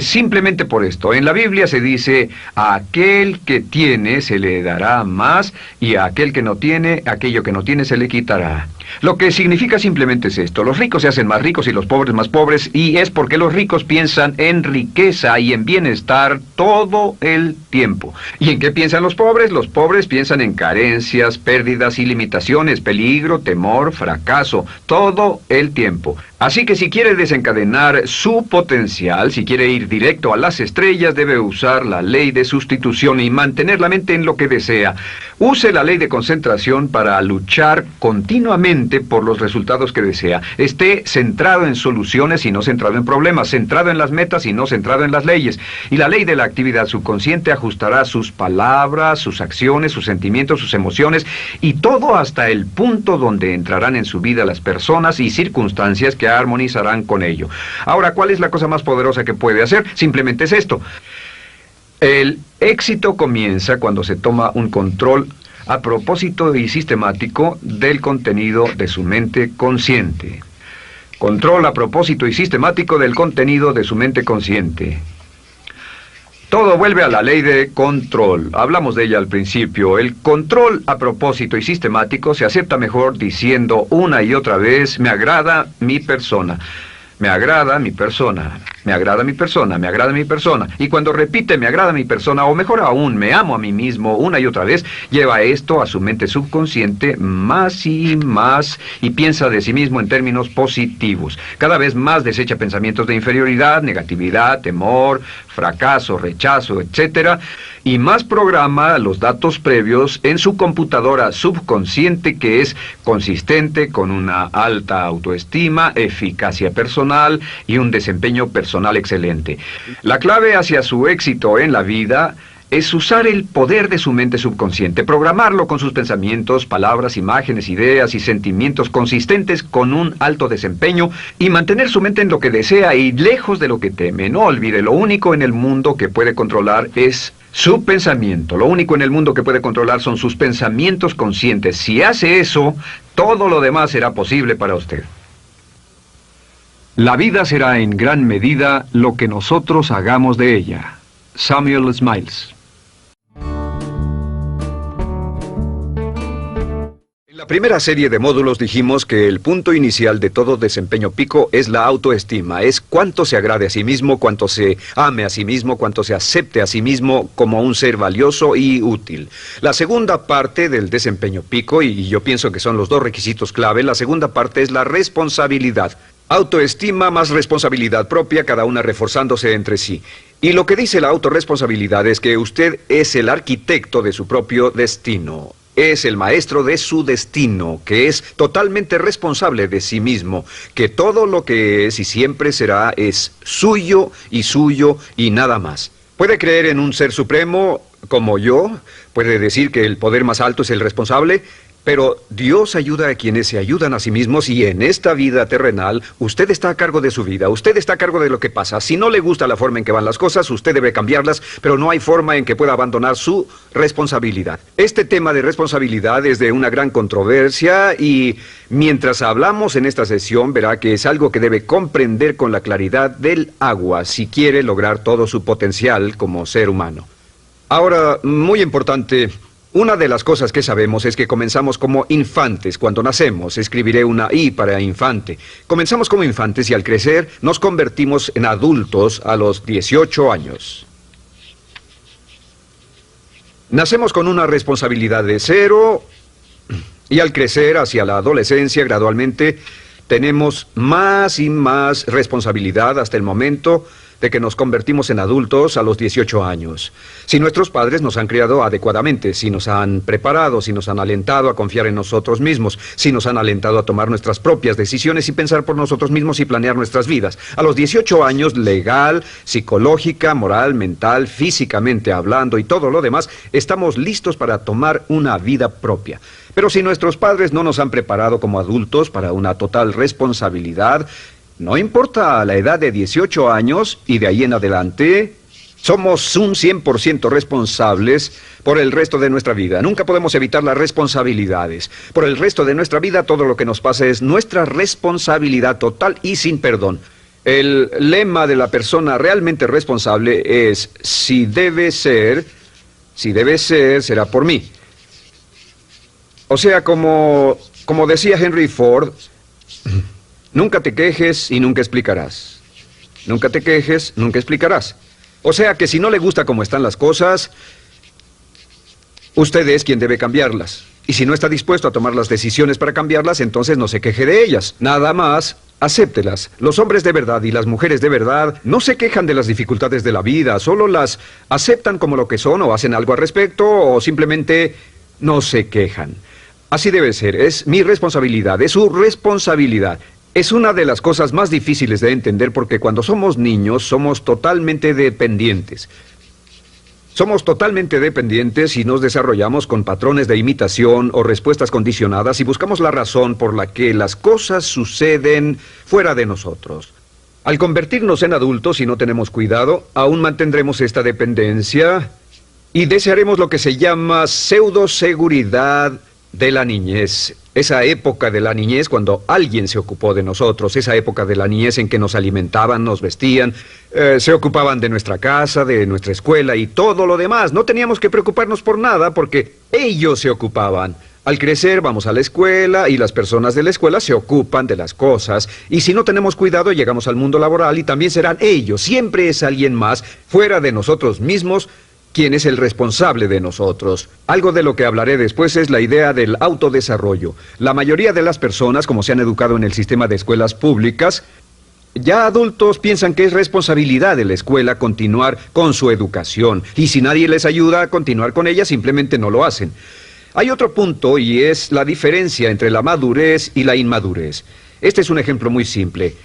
Simplemente por esto. En la Biblia se dice, a aquel que tiene se le dará más, y a aquel que no tiene, aquello que no tiene se le quitará. Lo que significa simplemente es esto: los ricos se hacen más ricos y los pobres más pobres, y es porque los ricos piensan en riqueza y en bienestar todo el tiempo. ¿Y en qué piensan los pobres? Los pobres piensan en carencias, pérdidas y limitaciones, peligro, temor, fracaso, todo el tiempo. Así que si quiere desencadenar su potencial, si quiere ir directo a las estrellas, debe usar la ley de sustitución y mantener la mente en lo que desea. Use la ley de concentración para luchar continuamente por los resultados que desea. Esté centrado en soluciones y no centrado en problemas, centrado en las metas y no centrado en las leyes. Y la ley de la actividad subconsciente ajustará sus palabras, sus acciones, sus sentimientos, sus emociones y todo hasta el punto donde entrarán en su vida las personas y circunstancias que armonizarán con ello. Ahora, ¿cuál es la cosa más poderosa que puede hacer? Simplemente es esto. El éxito comienza cuando se toma un control a propósito y sistemático del contenido de su mente consciente. Control a propósito y sistemático del contenido de su mente consciente. Todo vuelve a la ley de control. Hablamos de ella al principio. El control a propósito y sistemático se acepta mejor diciendo una y otra vez, me agrada mi persona. Me agrada mi persona, me agrada mi persona, me agrada mi persona. Y cuando repite me agrada mi persona, o mejor aún, me amo a mí mismo una y otra vez, lleva esto a su mente subconsciente más y piensa de sí mismo en términos positivos. Cada vez más desecha pensamientos de inferioridad, negatividad, temor, fracaso, rechazo, etc. Y más programa los datos previos en su computadora subconsciente, que es consistente con una alta autoestima, eficacia personal y un desempeño personal excelente. La clave hacia su éxito en la vida es usar el poder de su mente subconsciente, programarlo con sus pensamientos, palabras, imágenes, ideas y sentimientos consistentes con un alto desempeño y mantener su mente en lo que desea y lejos de lo que teme. No olvide, lo único en el mundo que puede controlar es su pensamiento. Lo único en el mundo que puede controlar son sus pensamientos conscientes. Si hace eso, todo lo demás será posible para usted. La vida será en gran medida lo que nosotros hagamos de ella. Samuel Smiles. En la primera serie de módulos dijimos que el punto inicial de todo desempeño pico es la autoestima. Es cuánto se agrade a sí mismo, cuánto se ame a sí mismo, cuánto se acepte a sí mismo como un ser valioso y útil. La segunda parte del desempeño pico, y yo pienso que son los dos requisitos clave, la segunda parte es la responsabilidad. Autoestima más responsabilidad propia, cada una reforzándose entre sí. Y lo que dice la autorresponsabilidad es que usted es el arquitecto de su propio destino. Es el maestro de su destino, que es totalmente responsable de sí mismo, que todo lo que es y siempre será es suyo y nada más. Puede creer en un ser supremo como yo, puede decir que el poder más alto es el responsable, pero Dios ayuda a quienes se ayudan a sí mismos y en esta vida terrenal usted está a cargo de su vida, usted está a cargo de lo que pasa. Si no le gusta la forma en que van las cosas, usted debe cambiarlas, pero no hay forma en que pueda abandonar su responsabilidad. Este tema de responsabilidad es de una gran controversia y mientras hablamos en esta sesión verá que es algo que debe comprender con la claridad del agua si quiere lograr todo su potencial como ser humano. Ahora, muy importante, una de las cosas que sabemos es que comenzamos como infantes cuando nacemos. Escribiré una I para infante. Comenzamos como infantes y al crecer nos convertimos en adultos a los 18 años. Nacemos con una responsabilidad de 0 y al crecer hacia la adolescencia gradualmente tenemos más y más responsabilidad hasta el momento de que nos convertimos en adultos a los 18 años. Si nuestros padres nos han criado adecuadamente, si nos han preparado, si nos han alentado a confiar en nosotros mismos, si nos han alentado a tomar nuestras propias decisiones y pensar por nosotros mismos y planear nuestras vidas. A los 18 años, legal, psicológica, moral, mental, físicamente hablando y todo lo demás, estamos listos para tomar una vida propia. Pero si nuestros padres no nos han preparado como adultos para una total responsabilidad, no importa la edad de 18 años y de ahí en adelante, somos un 100% responsables por el resto de nuestra vida. Nunca podemos evitar las responsabilidades. Por el resto de nuestra vida, todo lo que nos pasa es nuestra responsabilidad total y sin perdón. El lema de la persona realmente responsable es, si debe ser, será por mí. O sea, como decía Henry Ford, nunca te quejes y nunca explicarás. Nunca te quejes, nunca explicarás. O sea que si no le gusta cómo están las cosas, usted es quien debe cambiarlas. Y si no está dispuesto a tomar las decisiones para cambiarlas, entonces no se queje de ellas. Nada más, acéptelas. Los hombres de verdad y las mujeres de verdad no se quejan de las dificultades de la vida, solo las aceptan como lo que son o hacen algo al respecto o simplemente no se quejan. Así debe ser, es mi responsabilidad, es su responsabilidad. Es una de las cosas más difíciles de entender porque cuando somos niños somos totalmente dependientes. Somos totalmente dependientes y nos desarrollamos con patrones de imitación o respuestas condicionadas y buscamos la razón por la que las cosas suceden fuera de nosotros. Al convertirnos en adultos, si no tenemos cuidado, aún mantendremos esta dependencia y desearemos lo que se llama pseudoseguridad de la niñez. Esa época de la niñez cuando alguien se ocupó de nosotros, esa época de la niñez en que nos alimentaban, nos vestían, se ocupaban de nuestra casa, de nuestra escuela y todo lo demás. No teníamos que preocuparnos por nada porque ellos se ocupaban. Al crecer vamos a la escuela y las personas de la escuela se ocupan de las cosas y si no tenemos cuidado llegamos al mundo laboral y también serán ellos. Siempre es alguien más fuera de nosotros mismos quien es el responsable de nosotros. Algo de lo que hablaré después es la idea del autodesarrollo. La mayoría de las personas, como se han educado en el sistema de escuelas públicas, ya adultos piensan que es responsabilidad de la escuela continuar con su educación. Y si nadie les ayuda a continuar con ella, simplemente no lo hacen. Hay otro punto y es la diferencia entre la madurez y la inmadurez. Este es un ejemplo muy simple.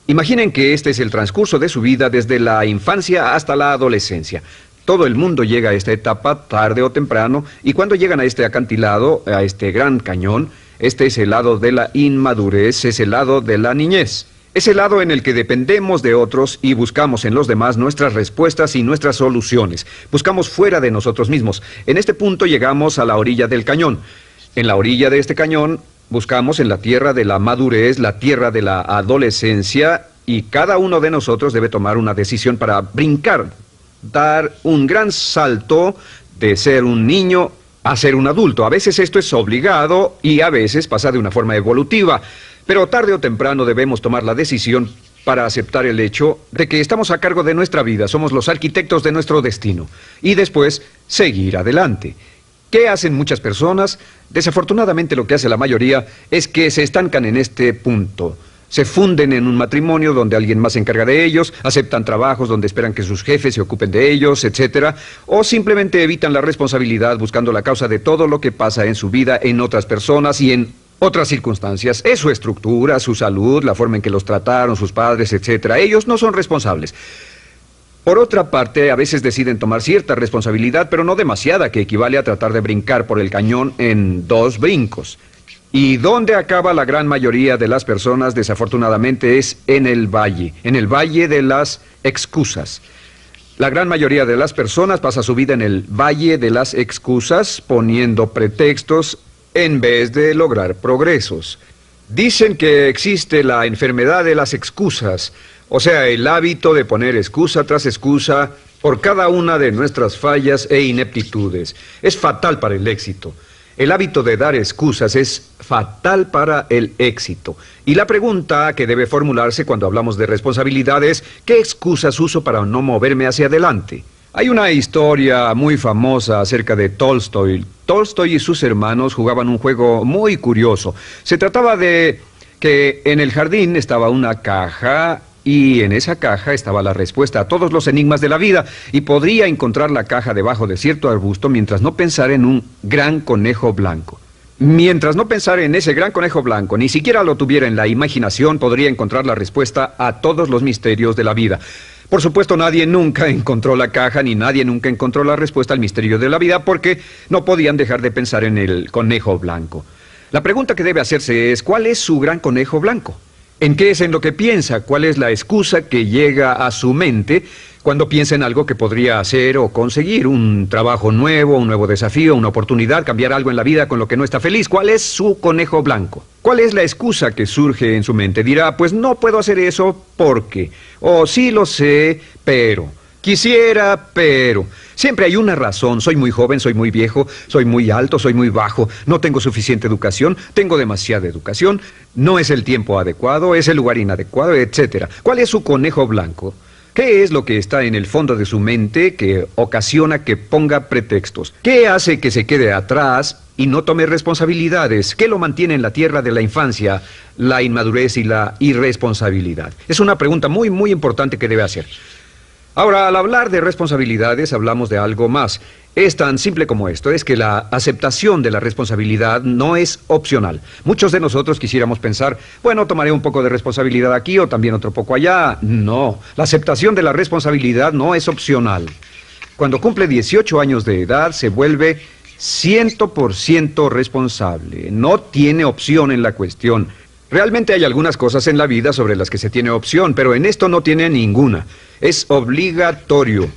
Imaginen que este es el transcurso de su vida desde la infancia hasta la adolescencia. Todo el mundo llega a esta etapa tarde o temprano, y cuando llegan a este acantilado, a este gran cañón, este es el lado de la inmadurez, es el lado de la niñez. Es el lado en el que dependemos de otros y buscamos en los demás nuestras respuestas y nuestras soluciones. Buscamos fuera de nosotros mismos. En este punto llegamos a la orilla del cañón. En la orilla de este cañón buscamos en la tierra de la madurez, la tierra de la adolescencia, y cada uno de nosotros debe tomar una decisión para brincar, dar un gran salto de ser un niño a ser un adulto. A veces esto es obligado y a veces pasa de una forma evolutiva, pero tarde o temprano debemos tomar la decisión para aceptar el hecho de que estamos a cargo de nuestra vida, somos los arquitectos de nuestro destino, y después seguir adelante. ¿Qué hacen muchas personas? Desafortunadamente lo que hace la mayoría es que se estancan en este punto. Se funden en un matrimonio donde alguien más se encarga de ellos, aceptan trabajos donde esperan que sus jefes se ocupen de ellos, etc. O simplemente evitan la responsabilidad buscando la causa de todo lo que pasa en su vida, en otras personas y en otras circunstancias. Es su estructura, su salud, la forma en que los trataron sus padres, etc. Ellos no son responsables. Por otra parte, a veces deciden tomar cierta responsabilidad, pero no demasiada, que equivale a tratar de brincar por el cañón en 2 brincos. ¿Y dónde acaba la gran mayoría de las personas? Desafortunadamente es en el valle de las excusas. La gran mayoría de las personas pasa su vida en el valle de las excusas, poniendo pretextos en vez de lograr progresos. Dicen que existe la enfermedad de las excusas, o sea, el hábito de poner excusa tras excusa por cada una de nuestras fallas e ineptitudes. Es fatal para el éxito. El hábito de dar excusas es fatal para el éxito. Y la pregunta que debe formularse cuando hablamos de responsabilidad es: ¿qué excusas uso para no moverme hacia adelante? Hay una historia muy famosa acerca de Tolstoy. Tolstoy y sus hermanos jugaban un juego muy curioso. Se trataba de que en el jardín estaba una caja, y en esa caja estaba la respuesta a todos los enigmas de la vida, y podría encontrar la caja debajo de cierto arbusto mientras no pensara en un gran conejo blanco. Mientras no pensara en ese gran conejo blanco, ni siquiera lo tuviera en la imaginación, podría encontrar la respuesta a todos los misterios de la vida. Por supuesto, nadie nunca encontró la caja, ni nadie nunca encontró la respuesta al misterio de la vida, porque no podían dejar de pensar en el conejo blanco. La pregunta que debe hacerse es: ¿cuál es su gran conejo blanco? ¿En qué es en lo que piensa? ¿Cuál es la excusa que llega a su mente cuando piensa en algo que podría hacer o conseguir? Un trabajo nuevo, un nuevo desafío, una oportunidad, cambiar algo en la vida con lo que no está feliz. ¿Cuál es su conejo blanco? ¿Cuál es la excusa que surge en su mente? Dirá: pues no puedo hacer eso porque, o sí lo sé, pero, quisiera, pero. Siempre hay una razón. Soy muy joven, soy muy viejo, soy muy alto, soy muy bajo, no tengo suficiente educación, tengo demasiada educación, no es el tiempo adecuado, es el lugar inadecuado, etc. ¿Cuál es su conejo blanco? ¿Qué es lo que está en el fondo de su mente que ocasiona que ponga pretextos? ¿Qué hace que se quede atrás y no tome responsabilidades? ¿Qué lo mantiene en la tierra de la infancia, la inmadurez y la irresponsabilidad? Es una pregunta muy, muy importante que debe hacer. Ahora, al hablar de responsabilidades, hablamos de algo más. Es tan simple como esto: es que la aceptación de la responsabilidad no es opcional. Muchos de nosotros quisiéramos pensar: bueno, tomaré un poco de responsabilidad aquí o también otro poco allá. No, la aceptación de la responsabilidad no es opcional. Cuando cumple 18 años de edad, se vuelve 100% responsable. No tiene opción en la cuestión. Realmente hay algunas cosas en la vida sobre las que se tiene opción, pero en esto no tiene ninguna. Es obligatorio.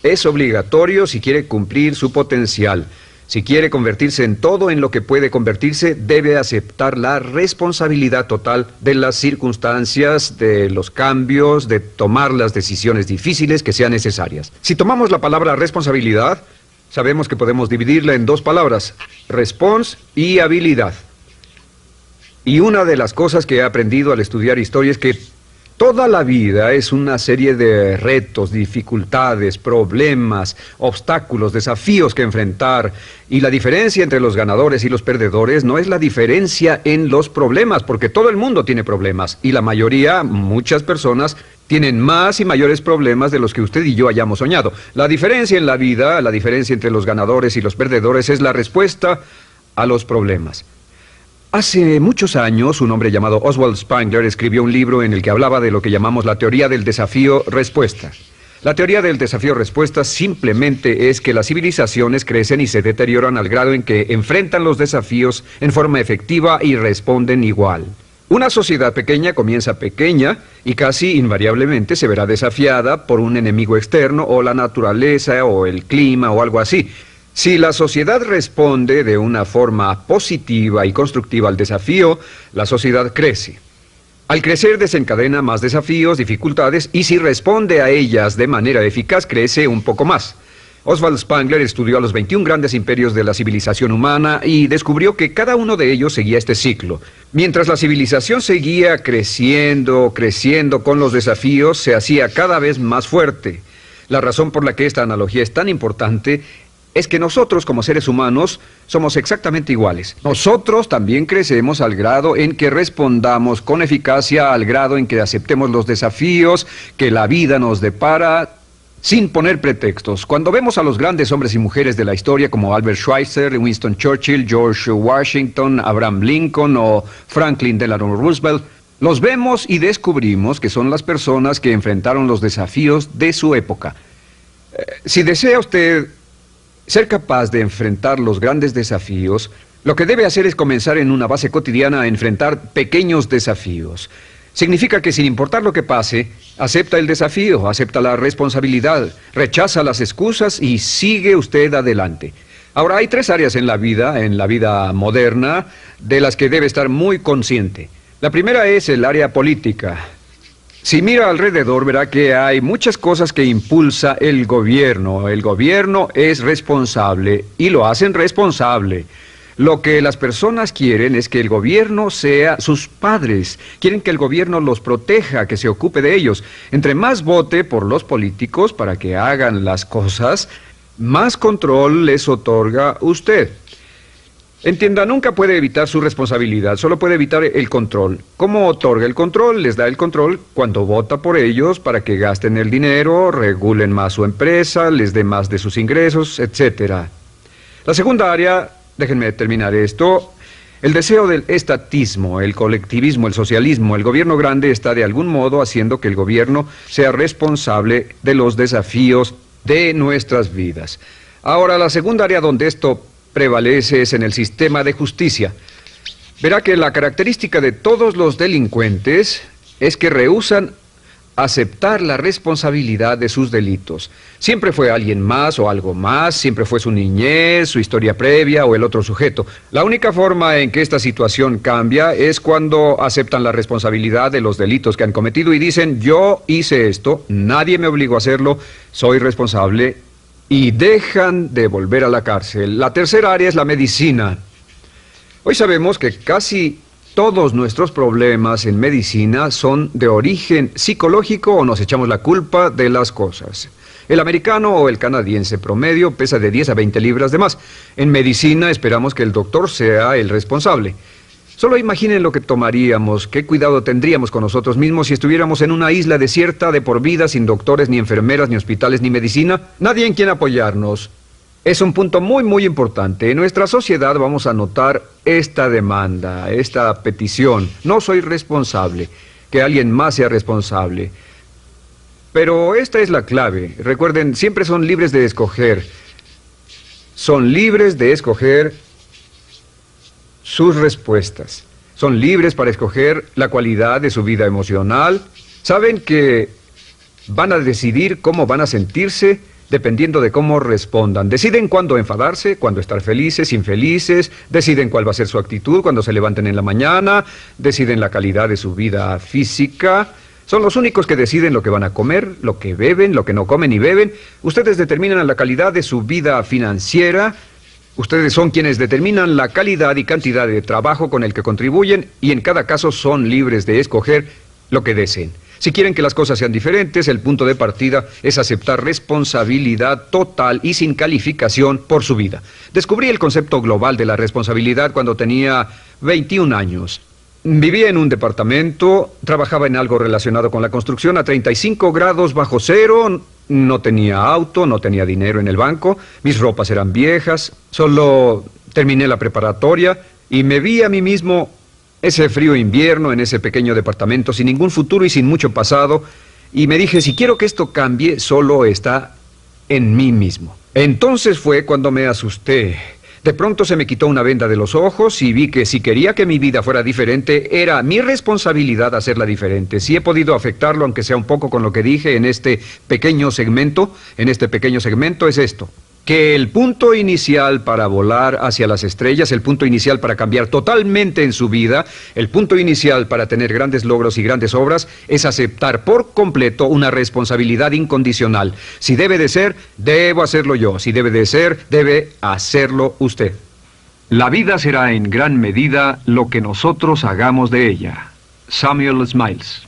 Es obligatorio si quiere cumplir su potencial. Si quiere convertirse en todo en lo que puede convertirse, debe aceptar la responsabilidad total de las circunstancias, de los cambios, de tomar las decisiones difíciles que sean necesarias. Si tomamos la palabra responsabilidad, sabemos que podemos dividirla en 2 palabras: respons y habilidad. Y una de las cosas que he aprendido al estudiar historia es que toda la vida es una serie de retos, dificultades, problemas, obstáculos, desafíos que enfrentar. Y la diferencia entre los ganadores y los perdedores no es la diferencia en los problemas, porque todo el mundo tiene problemas. Y la mayoría, muchas personas, tienen más y mayores problemas de los que usted y yo hayamos soñado. La diferencia en la vida, la diferencia entre los ganadores y los perdedores, es la respuesta a los problemas. Hace muchos años, un hombre llamado Oswald Spengler escribió un libro en el que hablaba de lo que llamamos la teoría del desafío-respuesta. La teoría del desafío-respuesta simplemente es que las civilizaciones crecen y se deterioran al grado en que enfrentan los desafíos en forma efectiva y responden igual. Una sociedad pequeña comienza pequeña y casi invariablemente se verá desafiada por un enemigo externo o la naturaleza o el clima o algo así. Si la sociedad responde de una forma positiva y constructiva al desafío, la sociedad crece. Al crecer desencadena más desafíos, dificultades, y si responde a ellas de manera eficaz, crece un poco más. Oswald Spengler estudió a los 21 grandes imperios de la civilización humana y descubrió que cada uno de ellos seguía este ciclo. Mientras la civilización seguía creciendo con los desafíos, se hacía cada vez más fuerte. La razón por la que esta analogía es tan importante es que nosotros, como seres humanos, somos exactamente iguales. Nosotros también crecemos al grado en que respondamos con eficacia, al grado en que aceptemos los desafíos que la vida nos depara, sin poner pretextos. Cuando vemos a los grandes hombres y mujeres de la historia como Albert Schweitzer, Winston Churchill, George Washington, Abraham Lincoln o Franklin Delano Roosevelt, los vemos y descubrimos que son las personas que enfrentaron los desafíos de su época. Si desea usted ser capaz de enfrentar los grandes desafíos, lo que debe hacer es comenzar en una base cotidiana a enfrentar pequeños desafíos. Significa que sin importar lo que pase, acepta el desafío, acepta la responsabilidad, rechaza las excusas y sigue usted adelante. Ahora, hay 3 áreas en la vida moderna, de las que debe estar muy consciente. La primera es el área política. Si mira alrededor, verá que hay muchas cosas que impulsa el gobierno. El gobierno es responsable y lo hacen responsable. Lo que las personas quieren es que el gobierno sea sus padres. Quieren que el gobierno los proteja, que se ocupe de ellos. Entre más vote por los políticos para que hagan las cosas, más control les otorga usted. Entienda, nunca puede evitar su responsabilidad, solo puede evitar el control. ¿Cómo otorga el control? Les da el control cuando vota por ellos para que gasten el dinero, regulen más su empresa, les dé más de sus ingresos, etc. La segunda área, déjenme terminar esto, el deseo del estatismo, el colectivismo, el socialismo. El gobierno grande está de algún modo haciendo que el gobierno sea responsable de los desafíos de nuestras vidas. Ahora, la segunda área donde esto prevalece es en el sistema de justicia. Verá que la característica de todos los delincuentes es que rehúsan aceptar la responsabilidad de sus delitos. Siempre fue alguien más o algo más, siempre fue su niñez, su historia previa o el otro sujeto. La única forma en que esta situación cambia es cuando aceptan la responsabilidad de los delitos que han cometido y dicen: yo hice esto, nadie me obligó a hacerlo, soy responsable, y dejan de volver a la cárcel. La tercera área es la medicina. Hoy sabemos que casi todos nuestros problemas en medicina son de origen psicológico o nos echamos la culpa de las cosas. El americano o el canadiense promedio pesa de 10 a 20 libras de más. En medicina esperamos que el doctor sea el responsable. Solo imaginen lo que tomaríamos, qué cuidado tendríamos con nosotros mismos si estuviéramos en una isla desierta de por vida, sin doctores, ni enfermeras, ni hospitales, ni medicina. Nadie en quien apoyarnos. Es un punto muy, muy importante. En nuestra sociedad vamos a notar esta demanda, esta petición. No soy responsable, que alguien más sea responsable. Pero esta es la clave. Recuerden, siempre son libres de escoger. Son libres de escoger sus respuestas. Son libres para escoger la cualidad de su vida emocional. Saben que van a decidir cómo van a sentirse dependiendo de cómo respondan. Deciden cuándo enfadarse, cuándo estar felices, infelices, deciden cuál va a ser su actitud cuando se levanten en la mañana, deciden la calidad de su vida física. Son los únicos que deciden lo que van a comer, lo que beben, lo que no comen ni beben. Ustedes determinan la calidad de su vida financiera. Ustedes son quienes determinan la calidad y cantidad de trabajo con el que contribuyen y en cada caso son libres de escoger lo que deseen. Si quieren que las cosas sean diferentes, el punto de partida es aceptar responsabilidad total y sin calificación por su vida. Descubrí el concepto global de la responsabilidad cuando tenía 21 años. Vivía en un departamento, trabajaba en algo relacionado con la construcción a 35 grados bajo cero, no tenía auto, no tenía dinero en el banco, mis ropas eran viejas, solo terminé la preparatoria y me vi a mí mismo ese frío invierno en ese pequeño departamento sin ningún futuro y sin mucho pasado Y me dije, si quiero que esto cambie, solo está en mí mismo. Entonces fue cuando me asusté. De pronto se me quitó una venda de los ojos y vi que si quería que mi vida fuera diferente, era mi responsabilidad hacerla diferente. Si he podido afectarlo, aunque sea un poco con lo que dije en este pequeño segmento, es esto. Que el punto inicial para volar hacia las estrellas, el punto inicial para cambiar totalmente en su vida, el punto inicial para tener grandes logros y grandes obras, es aceptar por completo una responsabilidad incondicional. Si debe de ser, debo hacerlo yo. Si debe de ser, debe hacerlo usted. La vida será en gran medida lo que nosotros hagamos de ella. Samuel Smiles.